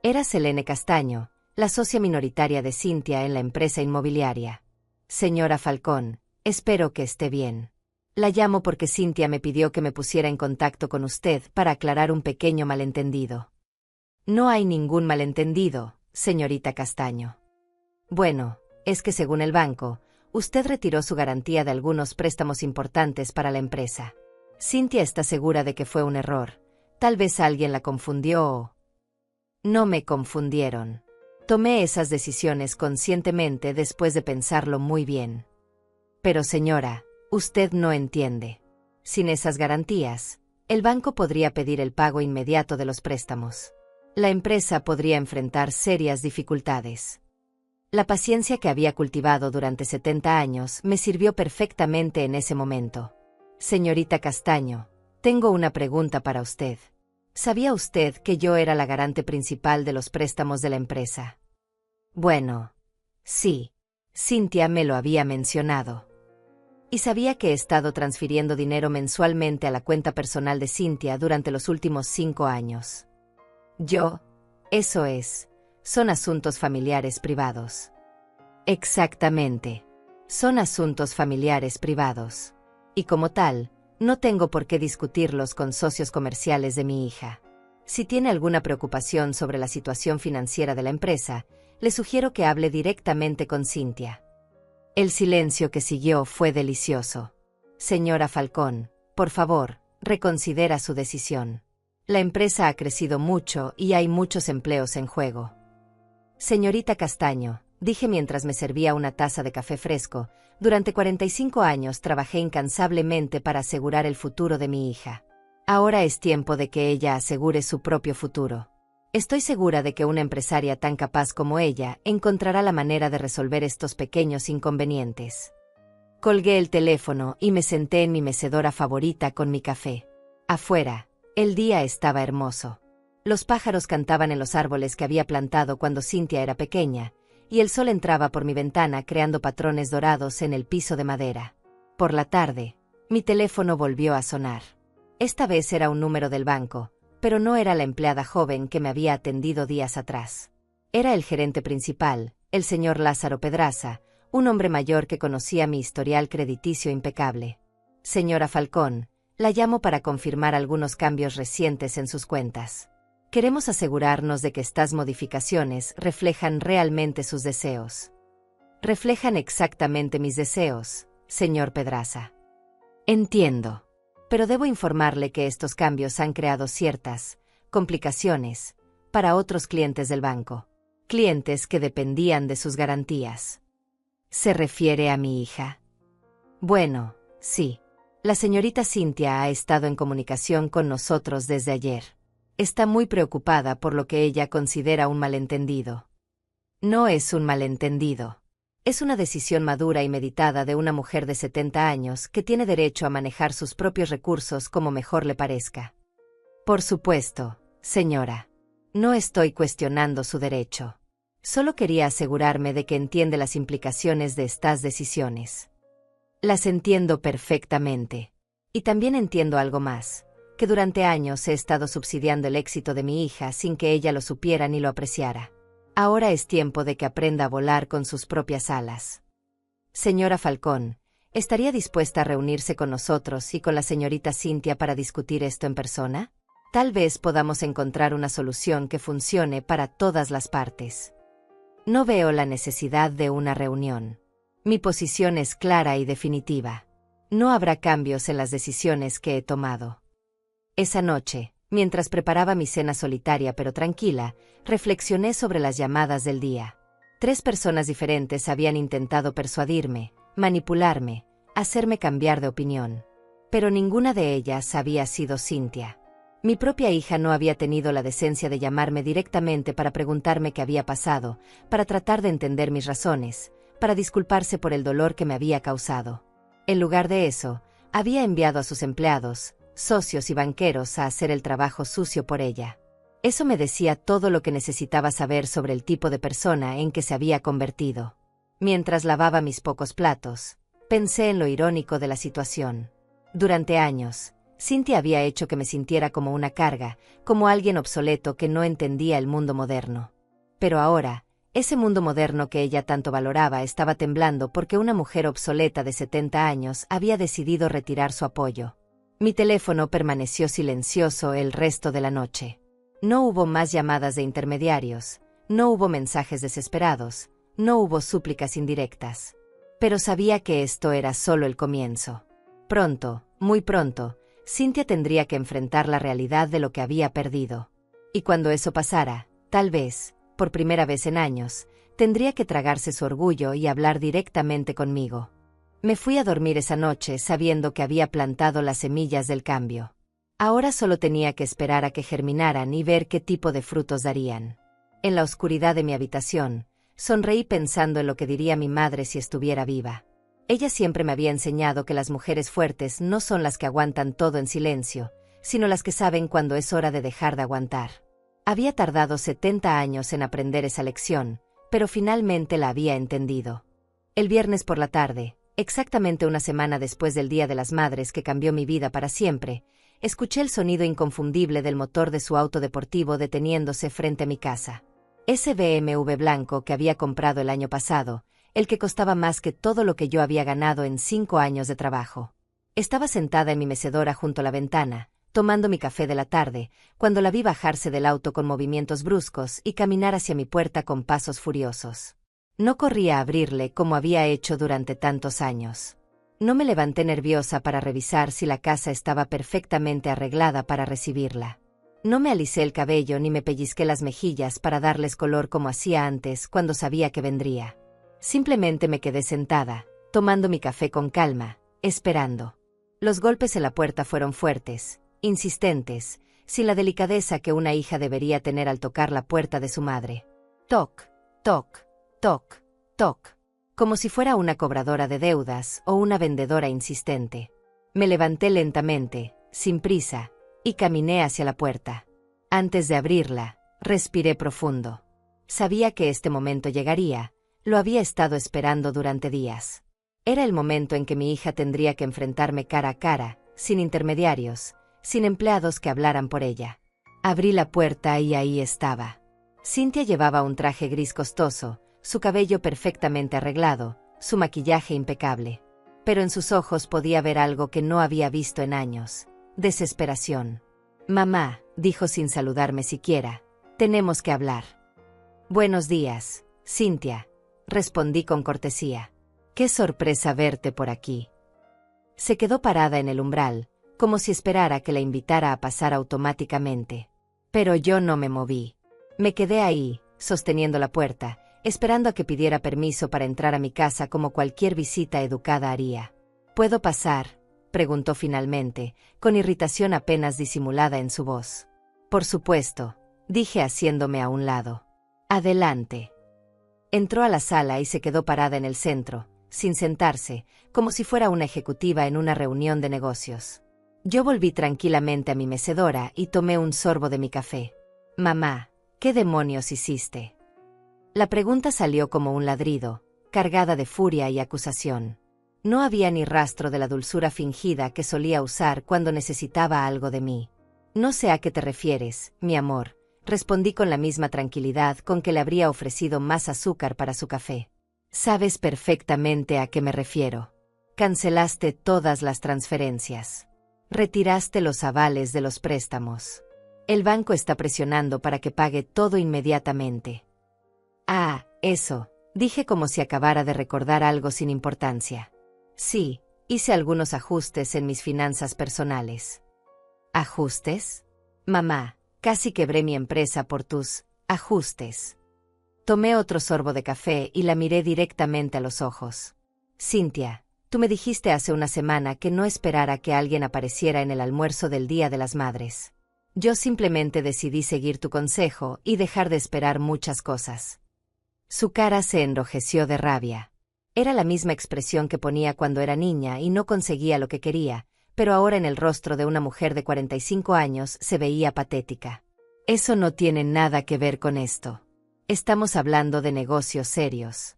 Era Selene Castaño, la socia minoritaria de Cynthia en la empresa inmobiliaria. Señora Falcón, espero que esté bien. La llamo porque Cynthia me pidió que me pusiera en contacto con usted para aclarar un pequeño malentendido. No hay ningún malentendido, señorita Castaño. Bueno, es que según el banco, usted retiró su garantía de algunos préstamos importantes para la empresa. Cynthia está segura de que fue un error. Tal vez alguien la confundió o... No me confundieron. Tomé esas decisiones conscientemente después de pensarlo muy bien. Pero señora, Usted no entiende. Sin esas garantías, el banco podría pedir el pago inmediato de los préstamos. La empresa podría enfrentar serias dificultades. La paciencia que había cultivado durante 70 años me sirvió perfectamente en ese momento. Señorita Castaño, tengo una pregunta para usted. ¿Sabía usted que yo era la garante principal de los préstamos de la empresa? Bueno, sí. Cynthia me lo había mencionado. Y sabía que he estado transfiriendo dinero mensualmente a la cuenta personal de Cynthia durante los últimos 5 años. Eso es, son asuntos familiares privados. Exactamente. Son asuntos familiares privados. Y como tal, no tengo por qué discutirlos con socios comerciales de mi hija. Si tiene alguna preocupación sobre la situación financiera de la empresa, le sugiero que hable directamente con Cynthia. El silencio que siguió fue delicioso. Señora Falcón, por favor, reconsidera su decisión. La empresa ha crecido mucho y hay muchos empleos en juego. Señorita Castaño, dije mientras me servía una taza de café fresco, durante 45 años trabajé incansablemente para asegurar el futuro de mi hija. Ahora es tiempo de que ella asegure su propio futuro. Estoy segura de que una empresaria tan capaz como ella encontrará la manera de resolver estos pequeños inconvenientes. Colgué el teléfono y me senté en mi mecedora favorita con mi café. Afuera, el día estaba hermoso. Los pájaros cantaban en los árboles que había plantado cuando Cynthia era pequeña, y el sol entraba por mi ventana creando patrones dorados en el piso de madera. Por la tarde, mi teléfono volvió a sonar. Esta vez era un número del banco, pero no era la empleada joven que me había atendido días atrás. Era el gerente principal, el señor Lázaro Pedraza, un hombre mayor que conocía mi historial crediticio impecable. Señora Falcón, la llamo para confirmar algunos cambios recientes en sus cuentas. Queremos asegurarnos de que estas modificaciones reflejan realmente sus deseos. Reflejan exactamente mis deseos, señor Pedraza. Entiendo. Pero debo informarle que estos cambios han creado ciertas complicaciones para otros clientes del banco. Clientes que dependían de sus garantías. ¿Se refiere a mi hija? Bueno, sí. La señorita Cynthia ha estado en comunicación con nosotros desde ayer. Está muy preocupada por lo que ella considera un malentendido. No es un malentendido. Es una decisión madura y meditada de una mujer de 70 años que tiene derecho a manejar sus propios recursos como mejor le parezca. Por supuesto, señora. No estoy cuestionando su derecho. Solo quería asegurarme de que entiende las implicaciones de estas decisiones. Las entiendo perfectamente. Y también entiendo algo más, que durante años he estado subsidiando el éxito de mi hija sin que ella lo supiera ni lo apreciara. Ahora es tiempo de que aprenda a volar con sus propias alas. Señora Falcón, ¿estaría dispuesta a reunirse con nosotros y con la señorita Cynthia para discutir esto en persona? Tal vez podamos encontrar una solución que funcione para todas las partes. No veo la necesidad de una reunión. Mi posición es clara y definitiva. No habrá cambios en las decisiones que he tomado. Esa noche, mientras preparaba mi cena solitaria pero tranquila, reflexioné sobre las llamadas del día. 3 personas diferentes habían intentado persuadirme, manipularme, hacerme cambiar de opinión. Pero ninguna de ellas había sido Cynthia. Mi propia hija no había tenido la decencia de llamarme directamente para preguntarme qué había pasado, para tratar de entender mis razones, para disculparse por el dolor que me había causado. En lugar de eso, había enviado a sus empleados, socios y banqueros a hacer el trabajo sucio por ella. Eso me decía todo lo que necesitaba saber sobre el tipo de persona en que se había convertido. Mientras lavaba mis pocos platos, pensé en lo irónico de la situación. Durante años, Cynthia había hecho que me sintiera como una carga, como alguien obsoleto que no entendía el mundo moderno. Pero ahora, ese mundo moderno que ella tanto valoraba estaba temblando porque una mujer obsoleta de 70 años había decidido retirar su apoyo. Mi teléfono permaneció silencioso el resto de la noche. No hubo más llamadas de intermediarios, no hubo mensajes desesperados, no hubo súplicas indirectas. Pero sabía que esto era solo el comienzo. Pronto, muy pronto, Cynthia tendría que enfrentar la realidad de lo que había perdido. Y cuando eso pasara, tal vez, por primera vez en años, tendría que tragarse su orgullo y hablar directamente conmigo. Me fui a dormir esa noche sabiendo que había plantado las semillas del cambio. Ahora solo tenía que esperar a que germinaran y ver qué tipo de frutos darían. En la oscuridad de mi habitación, sonreí pensando en lo que diría mi madre si estuviera viva. Ella siempre me había enseñado que las mujeres fuertes no son las que aguantan todo en silencio, sino las que saben cuándo es hora de dejar de aguantar. Había tardado 70 años en aprender esa lección, pero finalmente la había entendido. El viernes por la tarde, exactamente una semana después del Día de las Madres que cambió mi vida para siempre, escuché el sonido inconfundible del motor de su auto deportivo deteniéndose frente a mi casa. Ese BMW blanco que había comprado el año pasado, el que costaba más que todo lo que yo había ganado en 5 años de trabajo. Estaba sentada en mi mecedora junto a la ventana, tomando mi café de la tarde, cuando la vi bajarse del auto con movimientos bruscos y caminar hacia mi puerta con pasos furiosos. No corría a abrirle como había hecho durante tantos años. No me levanté nerviosa para revisar si la casa estaba perfectamente arreglada para recibirla. No me alisé el cabello ni me pellizqué las mejillas para darles color como hacía antes cuando sabía que vendría. Simplemente me quedé sentada, tomando mi café con calma, esperando. Los golpes en la puerta fueron fuertes, insistentes, sin la delicadeza que una hija debería tener al tocar la puerta de su madre. Toc, toc, toc, toc, como si fuera una cobradora de deudas o una vendedora insistente. Me levanté lentamente, sin prisa, y caminé hacia la puerta. Antes de abrirla, respiré profundo. Sabía que este momento llegaría, lo había estado esperando durante días. Era el momento en que mi hija tendría que enfrentarme cara a cara, sin intermediarios, sin empleados que hablaran por ella. Abrí la puerta y ahí estaba. Cynthia llevaba un traje gris costoso, su cabello perfectamente arreglado, su maquillaje impecable. Pero en sus ojos podía ver algo que no había visto en años: desesperación. «Mamá», dijo sin saludarme siquiera, «tenemos que hablar». «Buenos días, Cynthia», respondí con cortesía. «Qué sorpresa verte por aquí». Se quedó parada en el umbral, como si esperara que la invitara a pasar automáticamente. Pero yo no me moví. Me quedé ahí, sosteniendo la puerta, esperando a que pidiera permiso para entrar a mi casa como cualquier visita educada haría. «¿Puedo pasar?», preguntó finalmente, con irritación apenas disimulada en su voz. «Por supuesto», dije haciéndome a un lado. «Adelante». Entró a la sala y se quedó parada en el centro, sin sentarse, como si fuera una ejecutiva en una reunión de negocios. Yo volví tranquilamente a mi mecedora y tomé un sorbo de mi café. «Mamá, ¿qué demonios hiciste?». La pregunta salió como un ladrido, cargada de furia y acusación. No había ni rastro de la dulzura fingida que solía usar cuando necesitaba algo de mí. «No sé a qué te refieres, mi amor», respondí con la misma tranquilidad con que le habría ofrecido más azúcar para su café. «Sabes perfectamente a qué me refiero. Cancelaste todas las transferencias. Retiraste los avales de los préstamos. El banco está presionando para que pague todo inmediatamente». «Ah, eso», dije como si acabara de recordar algo sin importancia. «Sí, hice algunos ajustes en mis finanzas personales». «¿Ajustes? Mamá, casi quebré mi empresa por tus ajustes». Tomé otro sorbo de café y la miré directamente a los ojos. «Cynthia, tú me dijiste hace una semana que no esperara que alguien apareciera en el almuerzo del Día de las Madres. Yo simplemente decidí seguir tu consejo y dejar de esperar muchas cosas». Su cara se enrojeció de rabia. Era la misma expresión que ponía cuando era niña y no conseguía lo que quería, pero ahora en el rostro de una mujer de 45 años se veía patética. «Eso no tiene nada que ver con esto. Estamos hablando de negocios serios».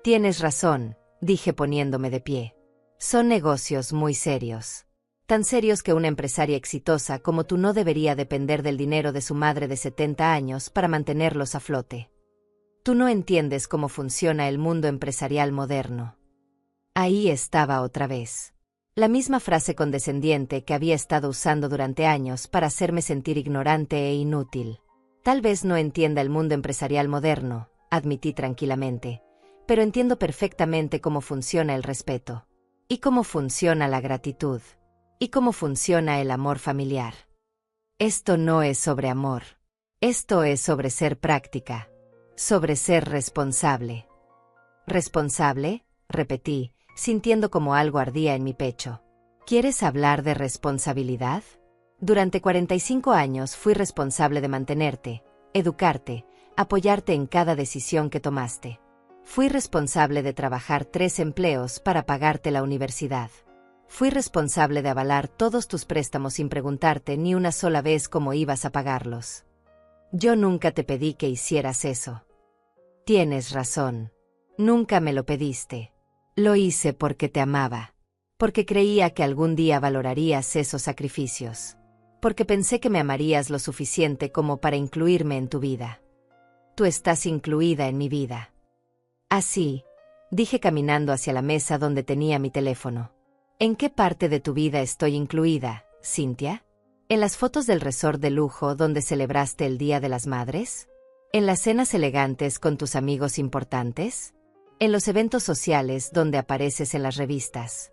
«Tienes razón», dije poniéndome de pie. «Son negocios muy serios. Tan serios que una empresaria exitosa como tú no debería depender del dinero de su madre de 70 años para mantenerlos a flote. Tú no entiendes cómo funciona el mundo empresarial moderno». Ahí estaba otra vez. La misma frase condescendiente que había estado usando durante años para hacerme sentir ignorante e inútil. «Tal vez no entienda el mundo empresarial moderno», admití tranquilamente, «pero entiendo perfectamente cómo funciona el respeto. Y cómo funciona la gratitud. Y cómo funciona el amor familiar. Esto no es sobre amor. Esto es sobre ser práctica. Sobre ser responsable». «¿Responsable?», repetí, sintiendo como algo ardía en mi pecho. ¿Quieres hablar de responsabilidad? Durante 45 años fui responsable de mantenerte, educarte, apoyarte en cada decisión que tomaste. Fui responsable de trabajar 3 empleos para pagarte la universidad. Fui responsable de avalar todos tus préstamos sin preguntarte ni una sola vez cómo ibas a pagarlos. Yo nunca te pedí que hicieras eso. Tienes razón. Nunca me lo pediste. Lo hice porque te amaba. Porque creía que algún día valorarías esos sacrificios. Porque pensé que me amarías lo suficiente como para incluirme en tu vida. Tú estás incluida en mi vida. Así, dije caminando hacia la mesa donde tenía mi teléfono. ¿En qué parte de tu vida estoy incluida, Cynthia? ¿En las fotos del resort de lujo donde celebraste el Día de las Madres? ¿En las cenas elegantes con tus amigos importantes? ¿En los eventos sociales donde apareces en las revistas?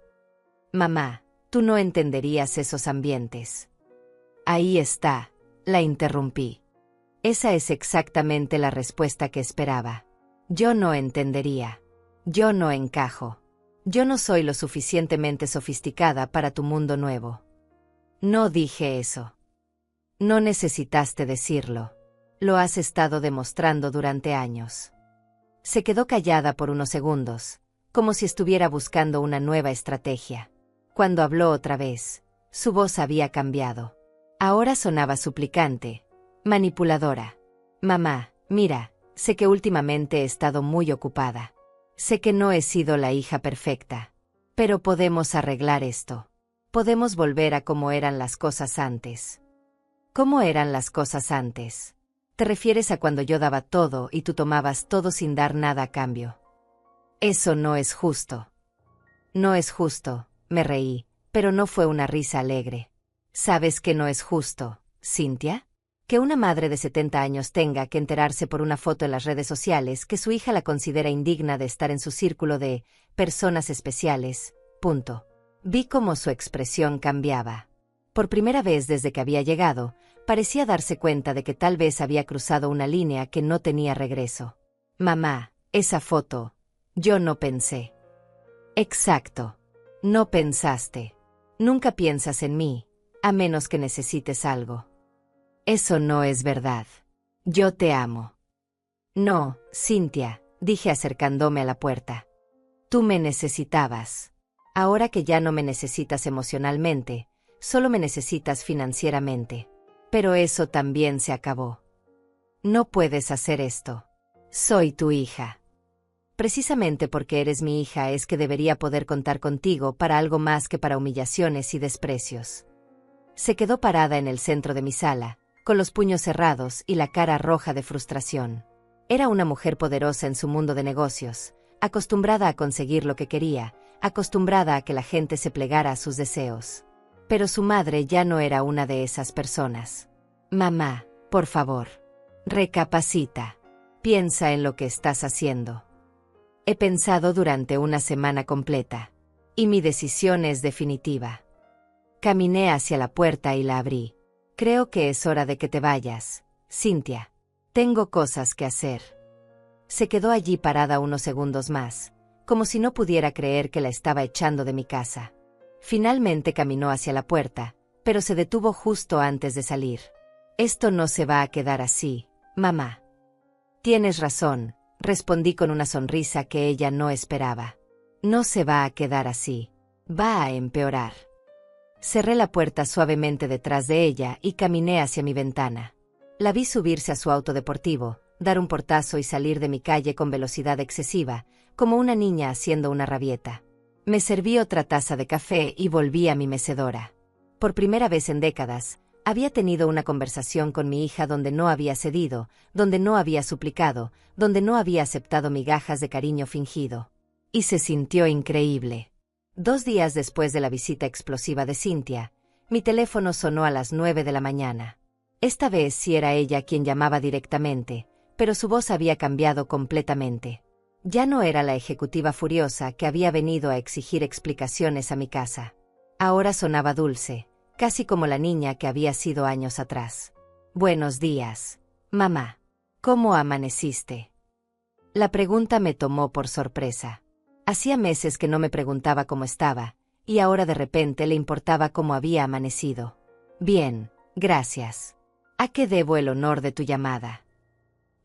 Mamá, tú no entenderías esos ambientes. Ahí está, la interrumpí. Esa es exactamente la respuesta que esperaba. Yo no entendería. Yo no encajo. Yo no soy lo suficientemente sofisticada para tu mundo nuevo. No dije eso. No necesitaste decirlo. Lo has estado demostrando durante años. Se quedó callada por unos segundos, como si estuviera buscando una nueva estrategia. Cuando habló otra vez, su voz había cambiado. Ahora sonaba suplicante, manipuladora. Mamá, mira, sé que últimamente he estado muy ocupada. Sé que no he sido la hija perfecta. Pero podemos arreglar esto. Podemos volver a cómo eran las cosas antes. ¿Cómo eran las cosas antes? ¿Te refieres a cuando yo daba todo y tú tomabas todo sin dar nada a cambio? Eso no es justo. No es justo, me reí, pero no fue una risa alegre. ¿Sabes que no es justo, Cynthia? Que una madre de 70 años tenga que enterarse por una foto en las redes sociales que su hija la considera indigna de estar en su círculo de personas especiales. Punto. Vi cómo su expresión cambiaba. Por primera vez desde que había llegado, parecía darse cuenta de que tal vez había cruzado una línea que no tenía regreso. Mamá, esa foto. Yo no pensé. Exacto. No pensaste. Nunca piensas en mí, a menos que necesites algo. Eso no es verdad. Yo te amo. No, Cynthia, dije acercándome a la puerta. Tú me necesitabas. Ahora que ya no me necesitas emocionalmente, solo me necesitas financieramente. Pero eso también se acabó. No puedes hacer esto. Soy tu hija. Precisamente porque eres mi hija es que debería poder contar contigo para algo más que para humillaciones y desprecios. Se quedó parada en el centro de mi sala, con los puños cerrados y la cara roja de frustración. Era una mujer poderosa en su mundo de negocios, acostumbrada a conseguir lo que quería, acostumbrada a que la gente se plegara a sus deseos. Pero su madre ya no era una de esas personas. Mamá, por favor. Recapacita. Piensa en lo que estás haciendo. He pensado durante una semana completa. Y mi decisión es definitiva. Caminé hacia la puerta y la abrí. Creo que es hora de que te vayas, Cynthia. Tengo cosas que hacer. Se quedó allí parada unos segundos más, como si no pudiera creer que la estaba echando de mi casa. Finalmente caminó hacia la puerta, pero se detuvo justo antes de salir. Esto no se va a quedar así, mamá. Tienes razón, respondí con una sonrisa que ella no esperaba. No se va a quedar así. Va a empeorar. Cerré la puerta suavemente detrás de ella y caminé hacia mi ventana. La vi subirse a su auto deportivo, dar un portazo y salir de mi calle con velocidad excesiva, como una niña haciendo una rabieta. Me serví otra taza de café y volví a mi mecedora. Por primera vez en décadas, había tenido una conversación con mi hija donde no había cedido, donde no había suplicado, donde no había aceptado migajas de cariño fingido. Y se sintió increíble. 2 días después de la visita explosiva de Cynthia, mi teléfono sonó a las 9 de la mañana. Esta vez sí era ella quien llamaba directamente, pero su voz había cambiado completamente. Ya no era la ejecutiva furiosa que había venido a exigir explicaciones a mi casa. Ahora sonaba dulce, casi como la niña que había sido años atrás. Buenos días, mamá. ¿Cómo amaneciste? La pregunta me tomó por sorpresa. Hacía meses que no me preguntaba cómo estaba, y ahora de repente le importaba cómo había amanecido. Bien, gracias. ¿A qué debo el honor de tu llamada?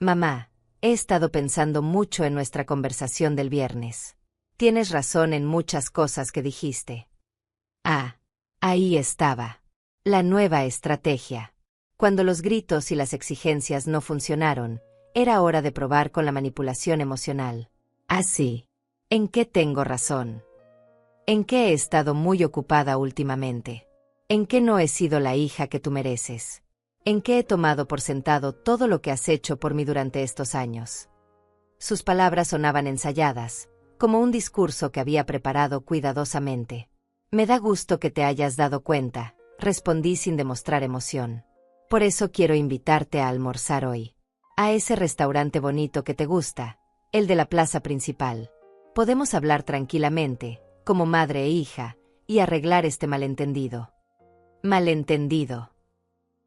Mamá, he estado pensando mucho en nuestra conversación del viernes. Tienes razón en muchas cosas que dijiste. Ah, ahí estaba. La nueva estrategia. Cuando los gritos y las exigencias no funcionaron, era hora de probar con la manipulación emocional. Así. ¿En qué tengo razón? ¿En qué he estado muy ocupada últimamente? ¿En qué no he sido la hija que tú mereces? ¿En qué he tomado por sentado todo lo que has hecho por mí durante estos años? Sus palabras sonaban ensayadas, como un discurso que había preparado cuidadosamente. Me da gusto que te hayas dado cuenta, respondí sin demostrar emoción. Por eso quiero invitarte a almorzar hoy. A ese restaurante bonito que te gusta, el de la plaza principal. Podemos hablar tranquilamente, como madre e hija, y arreglar este malentendido. Malentendido.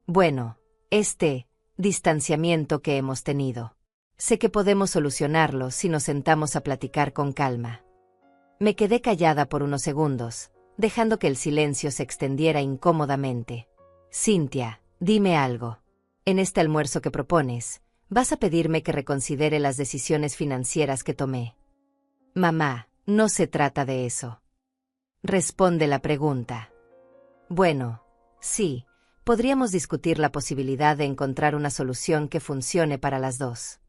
Bueno, este distanciamiento que hemos tenido. Sé que podemos solucionarlo si nos sentamos a platicar con calma. Me quedé callada por unos segundos, dejando que el silencio se extendiera incómodamente. Cynthia, dime algo. En este almuerzo que propones, ¿vas a pedirme que reconsidere las decisiones financieras que tomé? Mamá, no se trata de eso. Responde la pregunta. Bueno, sí, podríamos discutir la posibilidad de encontrar una solución que funcione para las dos.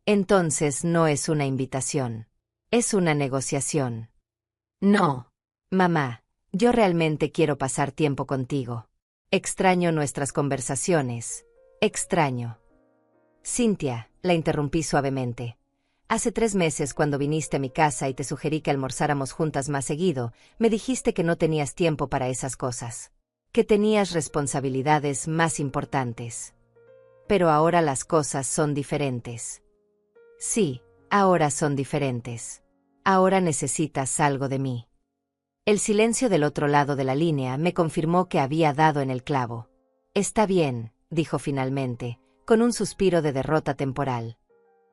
Entonces no es una invitación. Es una negociación. No. Mamá, yo realmente quiero pasar tiempo contigo. Extraño nuestras conversaciones. Extraño. Cynthia, la interrumpí suavemente. Hace 3 meses cuando viniste a mi casa y te sugerí que almorzáramos juntas más seguido, me dijiste que no tenías tiempo para esas cosas. Que tenías responsabilidades más importantes. Pero ahora las cosas son diferentes. Sí, ahora son diferentes. Ahora necesitas algo de mí. El silencio del otro lado de la línea me confirmó que había dado en el clavo. Está bien, dijo finalmente, con un suspiro de derrota temporal.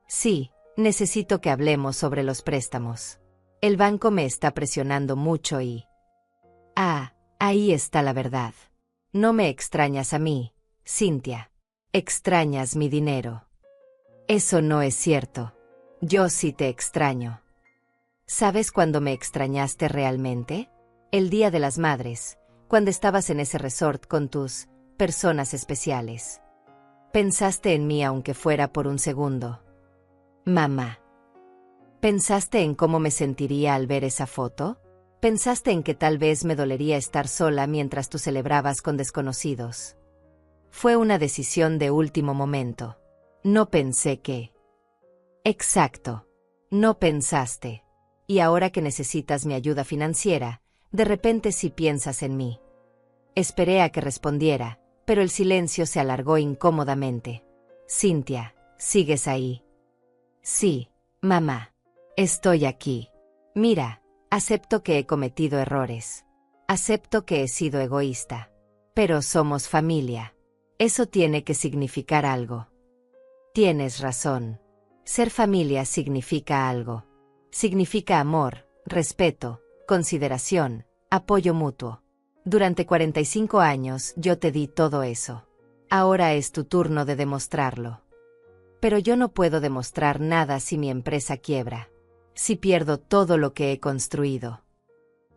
Sí, necesito que hablemos sobre los préstamos. El banco me está presionando mucho y... Ah, ahí está la verdad. No me extrañas a mí, Cynthia. Extrañas mi dinero. Eso no es cierto. Yo sí te extraño. ¿Sabes cuándo me extrañaste realmente? El Día de las Madres, cuando estabas en ese resort con tus personas especiales. Pensaste en mí aunque fuera por un segundo. Mamá. ¿Pensaste en cómo me sentiría al ver esa foto? ¿Pensaste en que tal vez me dolería estar sola mientras tú celebrabas con desconocidos? Fue una decisión de último momento. No pensé que... Exacto. No pensaste. Y ahora que necesitas mi ayuda financiera, de repente sí piensas en mí. Esperé a que respondiera, pero el silencio se alargó incómodamente. Cynthia, ¿sigues ahí? Sí, mamá. Estoy aquí. Mira, acepto que he cometido errores. Acepto que he sido egoísta. Pero somos familia. Eso tiene que significar algo. Tienes razón. Ser familia significa algo. Significa amor, respeto, consideración, apoyo mutuo. Durante 45 años yo te di todo eso. Ahora es tu turno de demostrarlo. Pero yo no puedo demostrar nada si mi empresa quiebra. Si pierdo todo lo que he construido.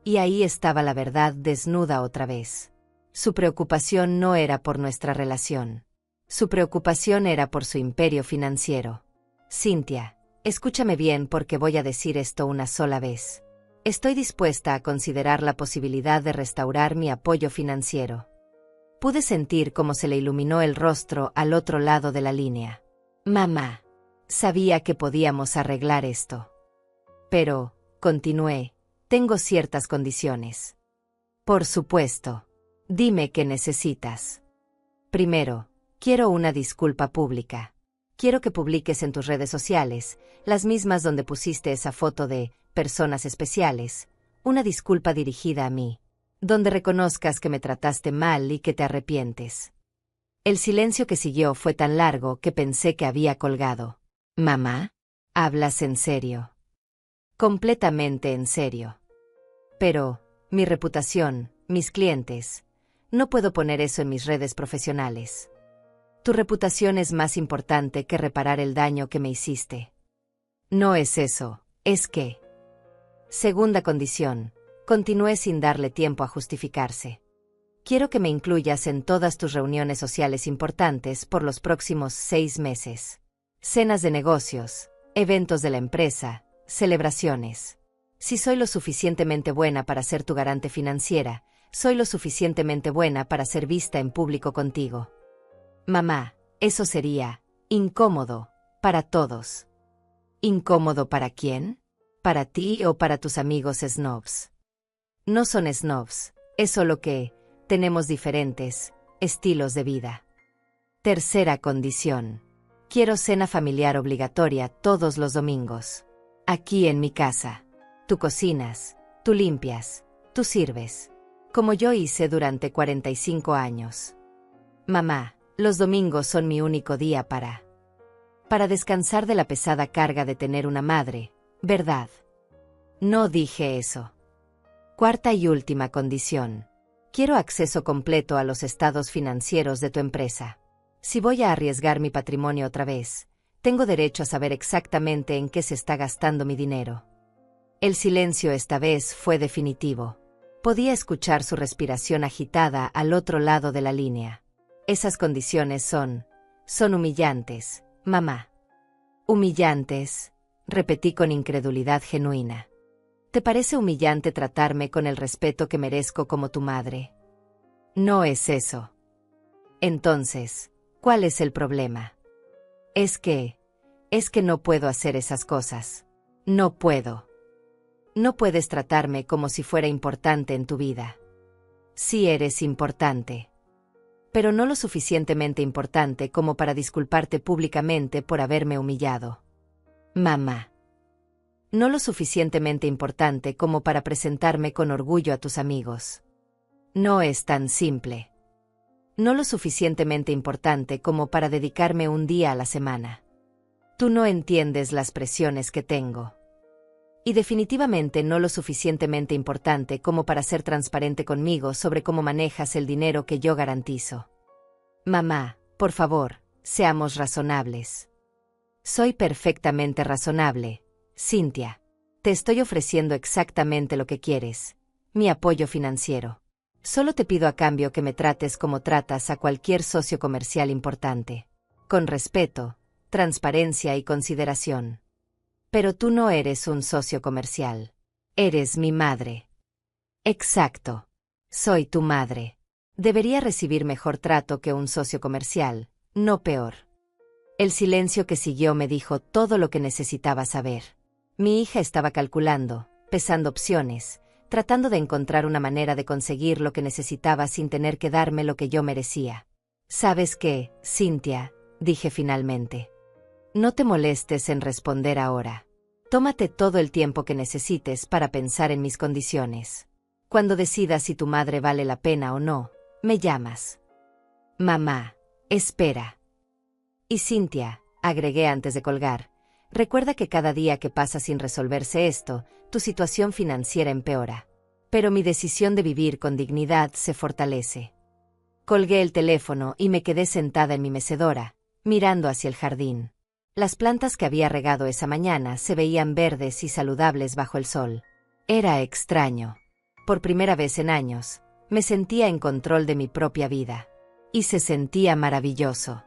Y ahí estaba la verdad desnuda otra vez. Su preocupación no era por nuestra relación. Su preocupación era por su imperio financiero. Cynthia, escúchame bien porque voy a decir esto una sola vez. Estoy dispuesta a considerar la posibilidad de restaurar mi apoyo financiero. Pude sentir cómo se le iluminó el rostro al otro lado de la línea. Mamá, sabía que podíamos arreglar esto. Pero, continué, tengo ciertas condiciones. Por supuesto. Dime qué necesitas. Primero, quiero una disculpa pública. Quiero que publiques en tus redes sociales, las mismas donde pusiste esa foto de personas especiales, una disculpa dirigida a mí, donde reconozcas que me trataste mal y que te arrepientes. El silencio que siguió fue tan largo que pensé que había colgado. Mamá, ¿hablas en serio? Completamente en serio. Pero, mi reputación, mis clientes, no puedo poner eso en mis redes profesionales. Tu reputación es más importante que reparar el daño que me hiciste. No es eso, es que... Segunda condición, continúe sin darle tiempo a justificarse. Quiero que me incluyas en todas tus reuniones sociales importantes por los próximos 6 meses. Cenas de negocios, eventos de la empresa, celebraciones. Si soy lo suficientemente buena para ser tu garante financiera, soy lo suficientemente buena para ser vista en público contigo. Mamá, eso sería incómodo para todos. ¿Incómodo para quién? ¿Para ti o para tus amigos snobs? No son snobs, es solo que tenemos diferentes estilos de vida. Tercera condición. Quiero cena familiar obligatoria todos los domingos. Aquí en mi casa. Tú cocinas, tú limpias, tú sirves. Como yo hice durante 45 años. Mamá, los domingos son mi único día para descansar de la pesada carga de tener una madre, ¿verdad? No dije eso. Cuarta y última condición. Quiero acceso completo a los estados financieros de tu empresa. Si voy a arriesgar mi patrimonio otra vez, tengo derecho a saber exactamente en qué se está gastando mi dinero. El silencio esta vez fue definitivo. Podía escuchar su respiración agitada al otro lado de la línea. Esas condiciones son humillantes, mamá. Humillantes, repetí con incredulidad genuina. ¿Te parece humillante tratarme con el respeto que merezco como tu madre? No es eso. Entonces, ¿cuál es el problema? Es que no puedo hacer esas cosas. No puedo. No puedes tratarme como si fuera importante en tu vida. Sí eres importante. Pero no lo suficientemente importante como para disculparte públicamente por haberme humillado. Mamá. No lo suficientemente importante como para presentarme con orgullo a tus amigos. No es tan simple. No lo suficientemente importante como para dedicarme un día a la semana. Tú no entiendes las presiones que tengo. Y definitivamente no lo suficientemente importante como para ser transparente conmigo sobre cómo manejas el dinero que yo garantizo. Mamá, por favor, seamos razonables. Soy perfectamente razonable, Cynthia. Te estoy ofreciendo exactamente lo que quieres, mi apoyo financiero. Solo te pido a cambio que me trates como tratas a cualquier socio comercial importante. Con respeto, transparencia y consideración. Pero tú no eres un socio comercial. Eres mi madre. Exacto. Soy tu madre. Debería recibir mejor trato que un socio comercial, no peor. El silencio que siguió me dijo todo lo que necesitaba saber. Mi hija estaba calculando, pesando opciones, tratando de encontrar una manera de conseguir lo que necesitaba sin tener que darme lo que yo merecía. ¿Sabes qué, Cynthia?, dije finalmente. No te molestes en responder ahora. Tómate todo el tiempo que necesites para pensar en mis condiciones. Cuando decidas si tu madre vale la pena o no, me llamas. Mamá, espera. Y Cynthia, agregué antes de colgar, recuerda que cada día que pasa sin resolverse esto, tu situación financiera empeora. Pero mi decisión de vivir con dignidad se fortalece. Colgué el teléfono y me quedé sentada en mi mecedora, mirando hacia el jardín. Las plantas que había regado esa mañana se veían verdes y saludables bajo el sol. Era extraño. Por primera vez en años, me sentía en control de mi propia vida. Y se sentía maravilloso.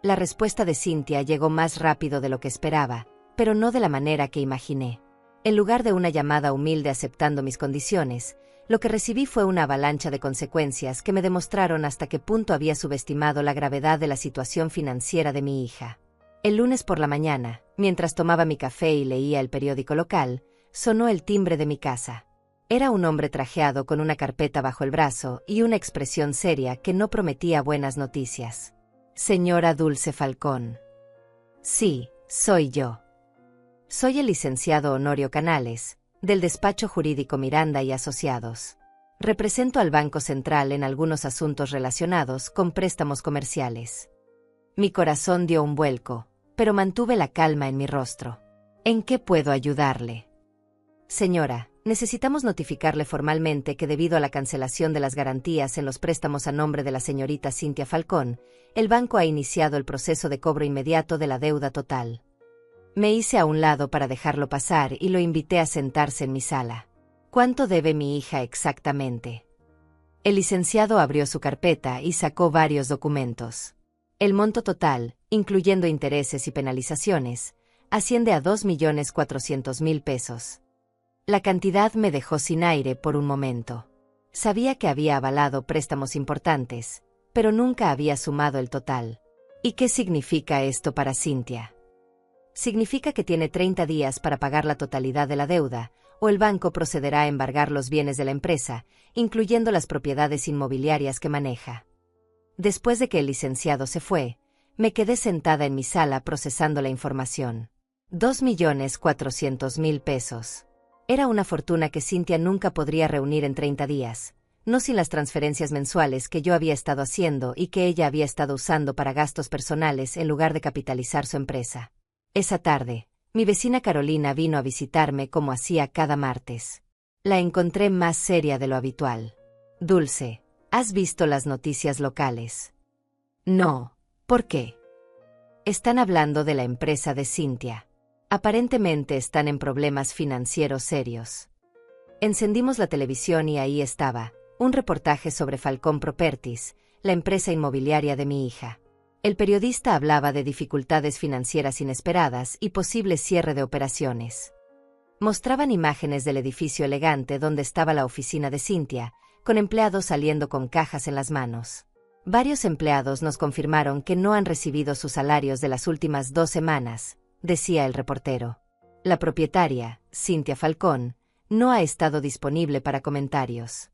La respuesta de Cynthia llegó más rápido de lo que esperaba, pero no de la manera que imaginé. En lugar de una llamada humilde aceptando mis condiciones, lo que recibí fue una avalancha de consecuencias que me demostraron hasta qué punto había subestimado la gravedad de la situación financiera de mi hija. El lunes por la mañana, mientras tomaba mi café y leía el periódico local, sonó el timbre de mi casa. Era un hombre trajeado con una carpeta bajo el brazo y una expresión seria que no prometía buenas noticias. Señora Dulce Falcón. Sí, soy yo. Soy el licenciado Honorio Canales, del despacho jurídico Miranda y Asociados. Represento al Banco Central en algunos asuntos relacionados con préstamos comerciales. Mi corazón dio un vuelco, pero mantuve la calma en mi rostro. ¿En qué puedo ayudarle? Señora, necesitamos notificarle formalmente que debido a la cancelación de las garantías en los préstamos a nombre de la señorita Cynthia Falcón, el banco ha iniciado el proceso de cobro inmediato de la deuda total. Me hice a un lado para dejarlo pasar y lo invité a sentarse en mi sala. ¿Cuánto debe mi hija exactamente? El licenciado abrió su carpeta y sacó varios documentos. El monto total, incluyendo intereses y penalizaciones, asciende a 2.400.000 pesos. La cantidad me dejó sin aire por un momento. Sabía que había avalado préstamos importantes, pero nunca había sumado el total. ¿Y qué significa esto para Cynthia? Significa que tiene 30 días para pagar la totalidad de la deuda, o el banco procederá a embargar los bienes de la empresa, incluyendo las propiedades inmobiliarias que maneja. Después de que el licenciado se fue, me quedé sentada en mi sala procesando la información. 2.400.000 pesos. Era una fortuna que Cynthia nunca podría reunir en 30 días, no sin las transferencias mensuales que yo había estado haciendo y que ella había estado usando para gastos personales en lugar de capitalizar su empresa. Esa tarde, mi vecina Carolina vino a visitarme como hacía cada martes. La encontré más seria de lo habitual. Dulce, ¿has visto las noticias locales? No, ¿por qué? Están hablando de la empresa de Cynthia. Aparentemente están en problemas financieros serios. Encendimos la televisión y ahí estaba, un reportaje sobre Falcón Properties, la empresa inmobiliaria de mi hija. El periodista hablaba de dificultades financieras inesperadas y posible cierre de operaciones. Mostraban imágenes del edificio elegante donde estaba la oficina de Cynthia, con empleados saliendo con cajas en las manos. Varios empleados nos confirmaron que no han recibido sus salarios de las últimas 2 semanas, decía el reportero. La propietaria, Cynthia Falcón, no ha estado disponible para comentarios.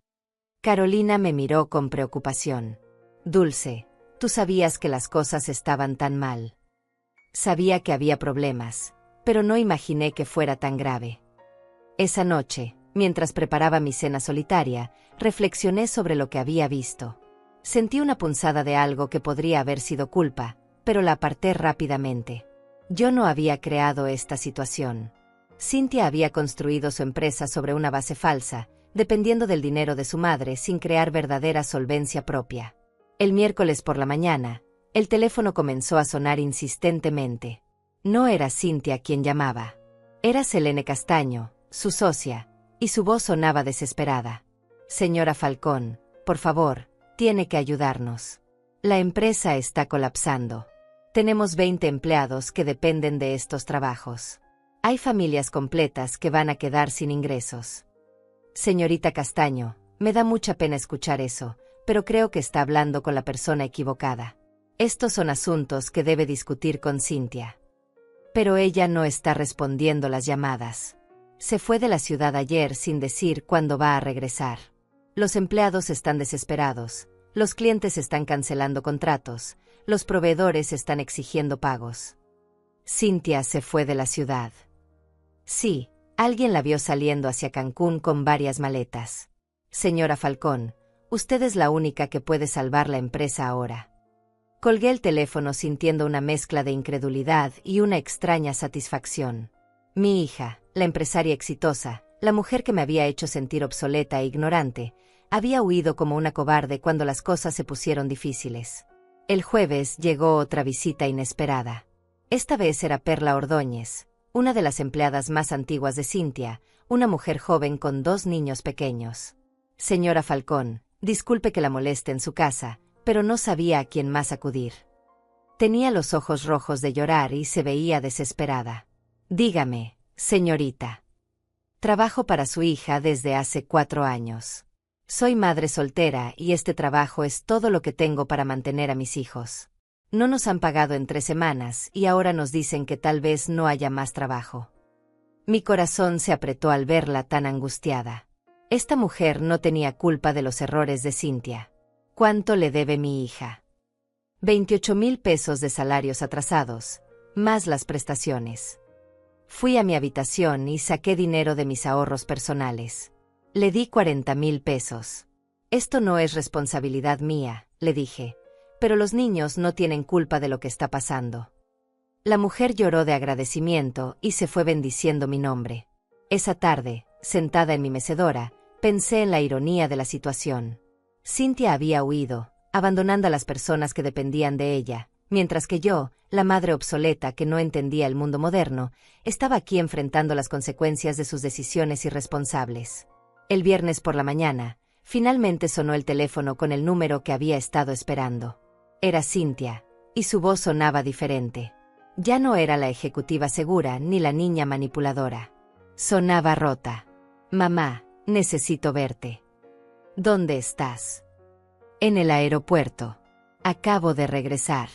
Carolina me miró con preocupación. Dulce, tú sabías que las cosas estaban tan mal. Sabía que había problemas, pero no imaginé que fuera tan grave. Esa noche, mientras preparaba mi cena solitaria, reflexioné sobre lo que había visto. Sentí una punzada de algo que podría haber sido culpa, pero la aparté rápidamente. Yo no había creado esta situación. Cynthia había construido su empresa sobre una base falsa, dependiendo del dinero de su madre sin crear verdadera solvencia propia. El miércoles por la mañana, el teléfono comenzó a sonar insistentemente. No era Cynthia quien llamaba. Era Selene Castaño, su socia, y su voz sonaba desesperada. Señora Falcón, por favor, tiene que ayudarnos. La empresa está colapsando. Tenemos 20 empleados que dependen de estos trabajos. Hay familias completas que van a quedar sin ingresos. Señorita Castaño, me da mucha pena escuchar eso, pero creo que está hablando con la persona equivocada. Estos son asuntos que debe discutir con Cynthia. Pero ella no está respondiendo las llamadas. Se fue de la ciudad ayer sin decir cuándo va a regresar. Los empleados están desesperados, los clientes están cancelando contratos, los proveedores están exigiendo pagos. Cynthia se fue de la ciudad. Sí, alguien la vio saliendo hacia Cancún con varias maletas. Señora Falcón, usted es la única que puede salvar la empresa ahora. Colgué el teléfono sintiendo una mezcla de incredulidad y una extraña satisfacción. Mi hija, la empresaria exitosa, la mujer que me había hecho sentir obsoleta e ignorante, había huido como una cobarde cuando las cosas se pusieron difíciles. El jueves llegó otra visita inesperada. Esta vez era Perla Ordóñez, una de las empleadas más antiguas de Cynthia, una mujer joven con 2 niños pequeños. Señora Falcón, disculpe que la moleste en su casa, pero no sabía a quién más acudir. Tenía los ojos rojos de llorar y se veía desesperada. Dígame, señorita. Trabajo para su hija desde hace 4 años. Soy madre soltera y este trabajo es todo lo que tengo para mantener a mis hijos. No nos han pagado en 3 semanas y ahora nos dicen que tal vez no haya más trabajo. Mi corazón se apretó al verla tan angustiada. Esta mujer no tenía culpa de los errores de Cynthia. ¿Cuánto le debe mi hija? 28.000 pesos de salarios atrasados, más las prestaciones. Fui a mi habitación y saqué dinero de mis ahorros personales. Le di 40.000 pesos. Esto no es responsabilidad mía, le dije, pero los niños no tienen culpa de lo que está pasando. La mujer lloró de agradecimiento y se fue bendiciendo mi nombre. Esa tarde, sentada en mi mecedora, pensé en la ironía de la situación. Cynthia había huido, abandonando a las personas que dependían de ella, mientras que yo, la madre obsoleta que no entendía el mundo moderno, estaba aquí enfrentando las consecuencias de sus decisiones irresponsables. El viernes por la mañana, finalmente sonó el teléfono con el número que había estado esperando. Era Cynthia, y su voz sonaba diferente. Ya no era la ejecutiva segura ni la niña manipuladora. Sonaba rota. Mamá, necesito verte. ¿Dónde estás? En el aeropuerto. Acabo de regresar.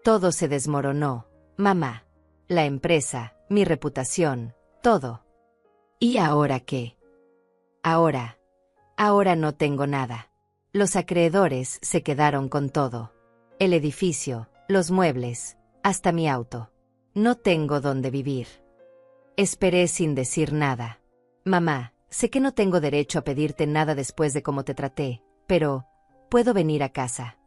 Todo se desmoronó, mamá. La empresa, mi reputación, todo. ¿Y ahora qué? Ahora no tengo nada. Los acreedores se quedaron con todo. El edificio, los muebles, hasta mi auto. No tengo dónde vivir. Esperé sin decir nada. Mamá, sé que no tengo derecho a pedirte nada después de cómo te traté, pero ¿puedo venir a casa?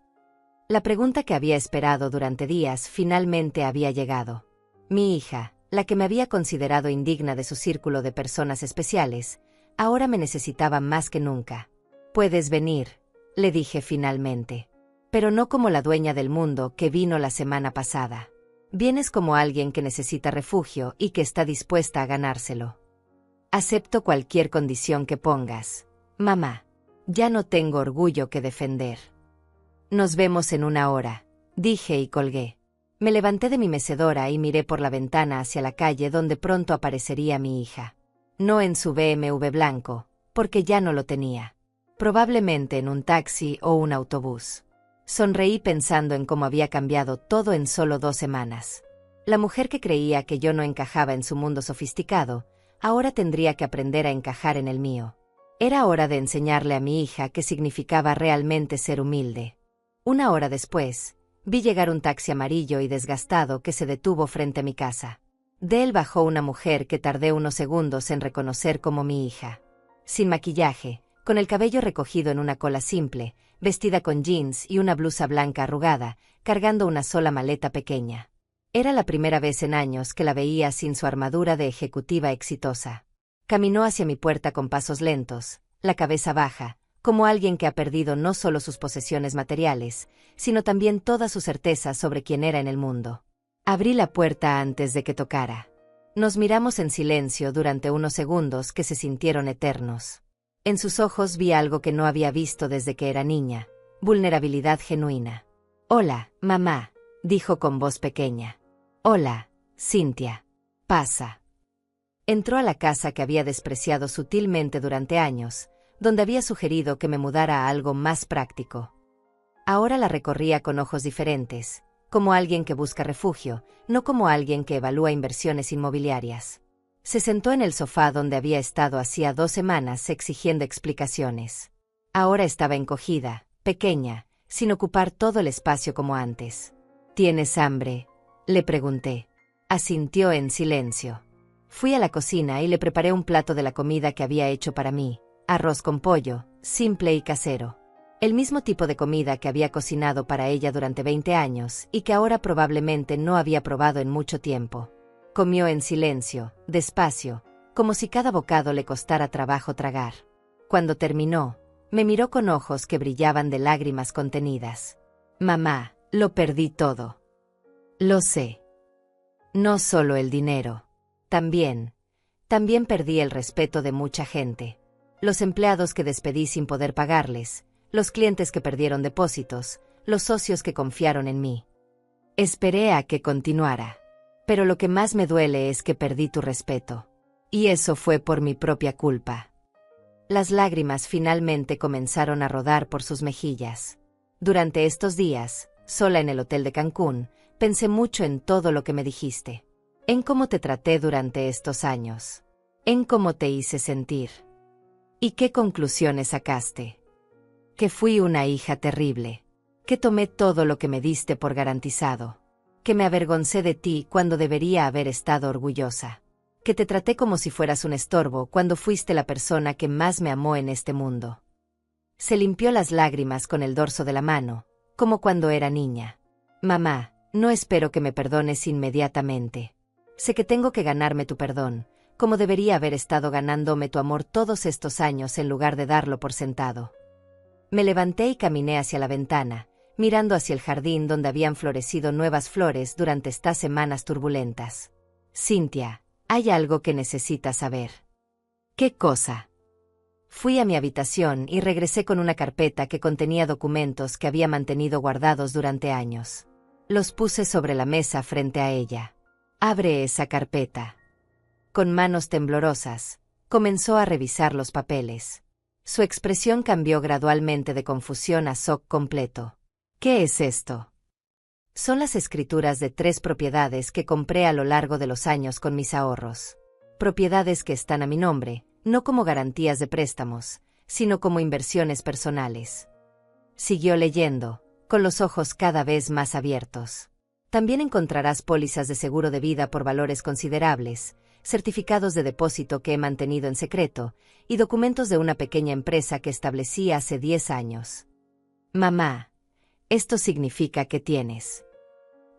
La pregunta que había esperado durante días finalmente había llegado. Mi hija, la que me había considerado indigna de su círculo de personas especiales, ahora me necesitaba más que nunca. Puedes venir, le dije finalmente. Pero no como la dueña del mundo que vino la semana pasada. Vienes como alguien que necesita refugio y que está dispuesta a ganárselo. Acepto cualquier condición que pongas. Mamá, ya no tengo orgullo que defender. Nos vemos en una hora, dije y colgué. Me levanté de mi mecedora y miré por la ventana hacia la calle donde pronto aparecería mi hija. No en su BMW blanco, porque ya no lo tenía. Probablemente en un taxi o un autobús. Sonreí pensando en cómo había cambiado todo en solo 2 semanas. La mujer que creía que yo no encajaba en su mundo sofisticado, ahora tendría que aprender a encajar en el mío. Era hora de enseñarle a mi hija qué significaba realmente ser humilde. 1 hora después, vi llegar un taxi amarillo y desgastado que se detuvo frente a mi casa. De él bajó una mujer que tardé unos segundos en reconocer como mi hija. Sin maquillaje, con el cabello recogido en una cola simple, vestida con jeans y una blusa blanca arrugada, cargando una sola maleta pequeña. Era la primera vez en años que la veía sin su armadura de ejecutiva exitosa. Caminó hacia mi puerta con pasos lentos, la cabeza baja, como alguien que ha perdido no solo sus posesiones materiales, sino también toda su certeza sobre quién era en el mundo. Abrí la puerta antes de que tocara. Nos miramos en silencio durante unos segundos que se sintieron eternos. En sus ojos vi algo que no había visto desde que era niña, vulnerabilidad genuina. «Hola, mamá», dijo con voz pequeña. «Hola, Cynthia. Pasa». Entró a la casa que había despreciado sutilmente durante años, donde había sugerido que me mudara a algo más práctico. Ahora la recorría con ojos diferentes, como alguien que busca refugio, no como alguien que evalúa inversiones inmobiliarias. Se sentó en el sofá donde había estado hacía 2 semanas exigiendo explicaciones. Ahora estaba encogida, pequeña, sin ocupar todo el espacio como antes. ¿Tienes hambre?, le pregunté. Asintió en silencio. Fui a la cocina y le preparé un plato de la comida que había hecho para mí, arroz con pollo, simple y casero. El mismo tipo de comida que había cocinado para ella durante 20 años y que ahora probablemente no había probado en mucho tiempo. Comió en silencio, despacio, como si cada bocado le costara trabajo tragar. Cuando terminó, me miró con ojos que brillaban de lágrimas contenidas. «Mamá, lo perdí todo». «Lo sé. No solo el dinero. También perdí el respeto de mucha gente. Los empleados que despedí sin poder pagarles, los clientes que perdieron depósitos, los socios que confiaron en mí. Esperé a que continuara. Pero lo que más me duele es que perdí tu respeto. Y eso fue por mi propia culpa». Las lágrimas finalmente comenzaron a rodar por sus mejillas. Durante estos días, sola en el hotel de Cancún, pensé mucho en todo lo que me dijiste. En cómo te traté durante estos años. En cómo te hice sentir. ¿Y qué conclusiones sacaste? Que fui una hija terrible. Que tomé todo lo que me diste por garantizado. Que me avergoncé de ti cuando debería haber estado orgullosa. Que te traté como si fueras un estorbo cuando fuiste la persona que más me amó en este mundo. Se limpió las lágrimas con el dorso de la mano, como cuando era niña. «Mamá, no espero que me perdones inmediatamente. Sé que tengo que ganarme tu perdón, como debería haber estado ganándome tu amor todos estos años en lugar de darlo por sentado. Me levanté y caminé hacia la ventana, mirando hacia el jardín donde habían florecido nuevas flores durante estas semanas turbulentas. Cynthia, hay algo que necesitas saber. ¿Qué cosa? Fui a mi habitación y regresé con una carpeta que contenía documentos que había mantenido guardados durante años. Los puse sobre la mesa frente a ella. Abre esa carpeta. Con manos temblorosas, comenzó a revisar los papeles. Su expresión cambió gradualmente de confusión a shock completo. ¿Qué es esto? Son las escrituras de 3 propiedades que compré a lo largo de los años con mis ahorros. Propiedades que están a mi nombre, no como garantías de préstamos, sino como inversiones personales. Siguió leyendo, con los ojos cada vez más abiertos. También encontrarás pólizas de seguro de vida por valores considerables, certificados de depósito que he mantenido en secreto, y documentos de una pequeña empresa que establecí hace 10 años. Mamá, esto significa que tienes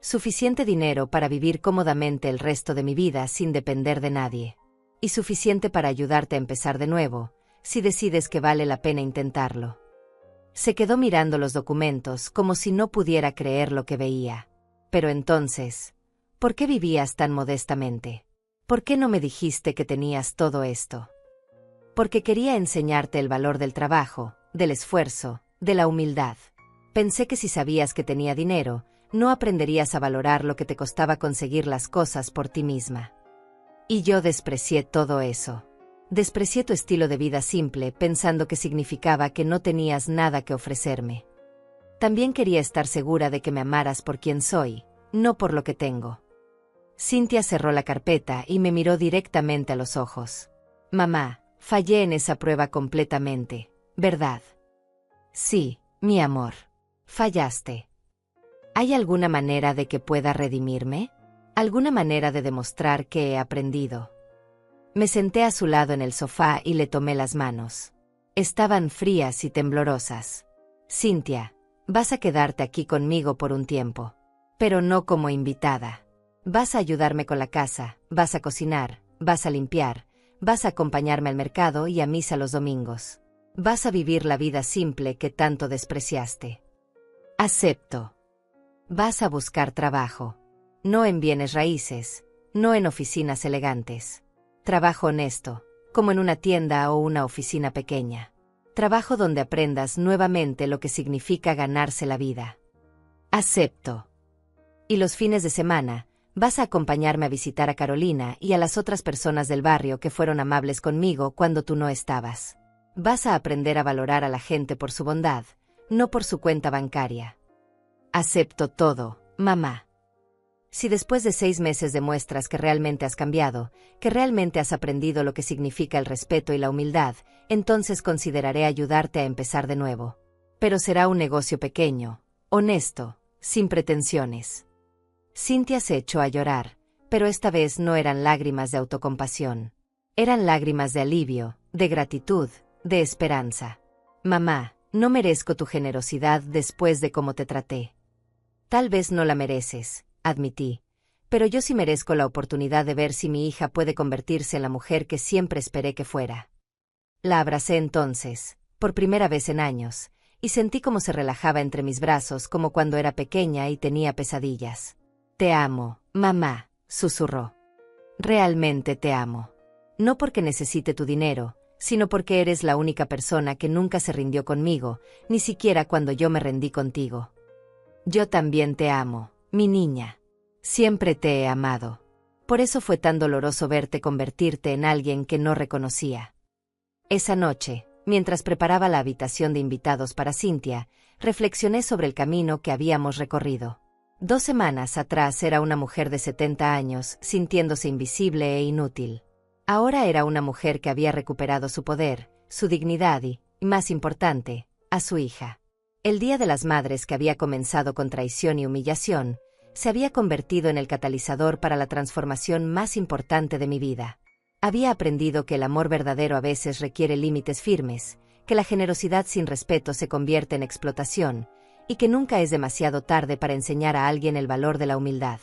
suficiente dinero para vivir cómodamente el resto de mi vida sin depender de nadie. Y suficiente para ayudarte a empezar de nuevo, si decides que vale la pena intentarlo. Se quedó mirando los documentos como si no pudiera creer lo que veía. Pero entonces, ¿por qué vivías tan modestamente? ¿Por qué no me dijiste que tenías todo esto? Porque quería enseñarte el valor del trabajo, del esfuerzo, de la humildad. Pensé que si sabías que tenía dinero, no aprenderías a valorar lo que te costaba conseguir las cosas por ti misma. Y yo desprecié todo eso. Desprecié tu estilo de vida simple, pensando que significaba que no tenías nada que ofrecerme. También quería estar segura de que me amaras por quien soy, no por lo que tengo. Cynthia cerró la carpeta y me miró directamente a los ojos. Mamá, fallé en esa prueba completamente, ¿verdad? Sí, mi amor. Fallaste. ¿Hay alguna manera de que pueda redimirme? ¿Alguna manera de demostrar que he aprendido? Me senté a su lado en el sofá y le tomé las manos. Estaban frías y temblorosas. Cynthia, vas a quedarte aquí conmigo por un tiempo. Pero no como invitada. Vas a ayudarme con la casa, vas a cocinar, vas a limpiar, vas a acompañarme al mercado y a misa los domingos. Vas a vivir la vida simple que tanto despreciaste. Acepto. Vas a buscar trabajo. No en bienes raíces, no en oficinas elegantes. Trabajo honesto, como en una tienda o una oficina pequeña. Trabajo donde aprendas nuevamente lo que significa ganarse la vida. Acepto. Y los fines de semana, vas a acompañarme a visitar a Carolina y a las otras personas del barrio que fueron amables conmigo cuando tú no estabas. Vas a aprender a valorar a la gente por su bondad, no por su cuenta bancaria. Acepto todo, mamá. Si después de 6 meses demuestras que realmente has cambiado, que realmente has aprendido lo que significa el respeto y la humildad, entonces consideraré ayudarte a empezar de nuevo. Pero será un negocio pequeño, honesto, sin pretensiones. Cynthia se echó a llorar, pero esta vez no eran lágrimas de autocompasión. Eran lágrimas de alivio, de gratitud, de esperanza. Mamá, no merezco tu generosidad después de cómo te traté. Tal vez no la mereces, admití, pero yo sí merezco la oportunidad de ver si mi hija puede convertirse en la mujer que siempre esperé que fuera. La abracé entonces, por primera vez en años, y sentí cómo se relajaba entre mis brazos como cuando era pequeña y tenía pesadillas. Te amo, mamá, susurró. Realmente te amo. No porque necesite tu dinero, sino porque eres la única persona que nunca se rindió conmigo, ni siquiera cuando yo me rendí contigo. Yo también te amo, mi niña. Siempre te he amado. Por eso fue tan doloroso verte convertirte en alguien que no reconocía. Esa noche, mientras preparaba la habitación de invitados para Cynthia, reflexioné sobre el camino que habíamos recorrido. 2 semanas atrás era una mujer de 70 años, sintiéndose invisible e inútil. Ahora era una mujer que había recuperado su poder, su dignidad y, más importante, a su hija. El Día de las Madres, que había comenzado con traición y humillación, se había convertido en el catalizador para la transformación más importante de mi vida. Había aprendido que el amor verdadero a veces requiere límites firmes, que la generosidad sin respeto se convierte en explotación, y que nunca es demasiado tarde para enseñar a alguien el valor de la humildad.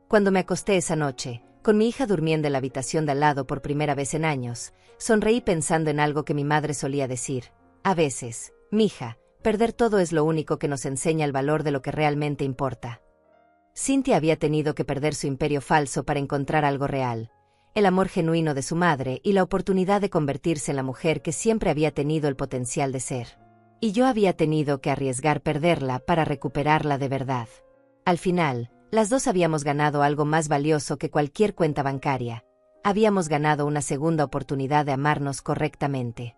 Cuando me acosté esa noche, con mi hija durmiendo en la habitación de al lado por primera vez en años, sonreí pensando en algo que mi madre solía decir. A veces, mija, perder todo es lo único que nos enseña el valor de lo que realmente importa. Cynthia había tenido que perder su imperio falso para encontrar algo real, el amor genuino de su madre y la oportunidad de convertirse en la mujer que siempre había tenido el potencial de ser. Y yo había tenido que arriesgar perderla para recuperarla de verdad. Al final, las dos habíamos ganado algo más valioso que cualquier cuenta bancaria. Habíamos ganado una segunda oportunidad de amarnos correctamente.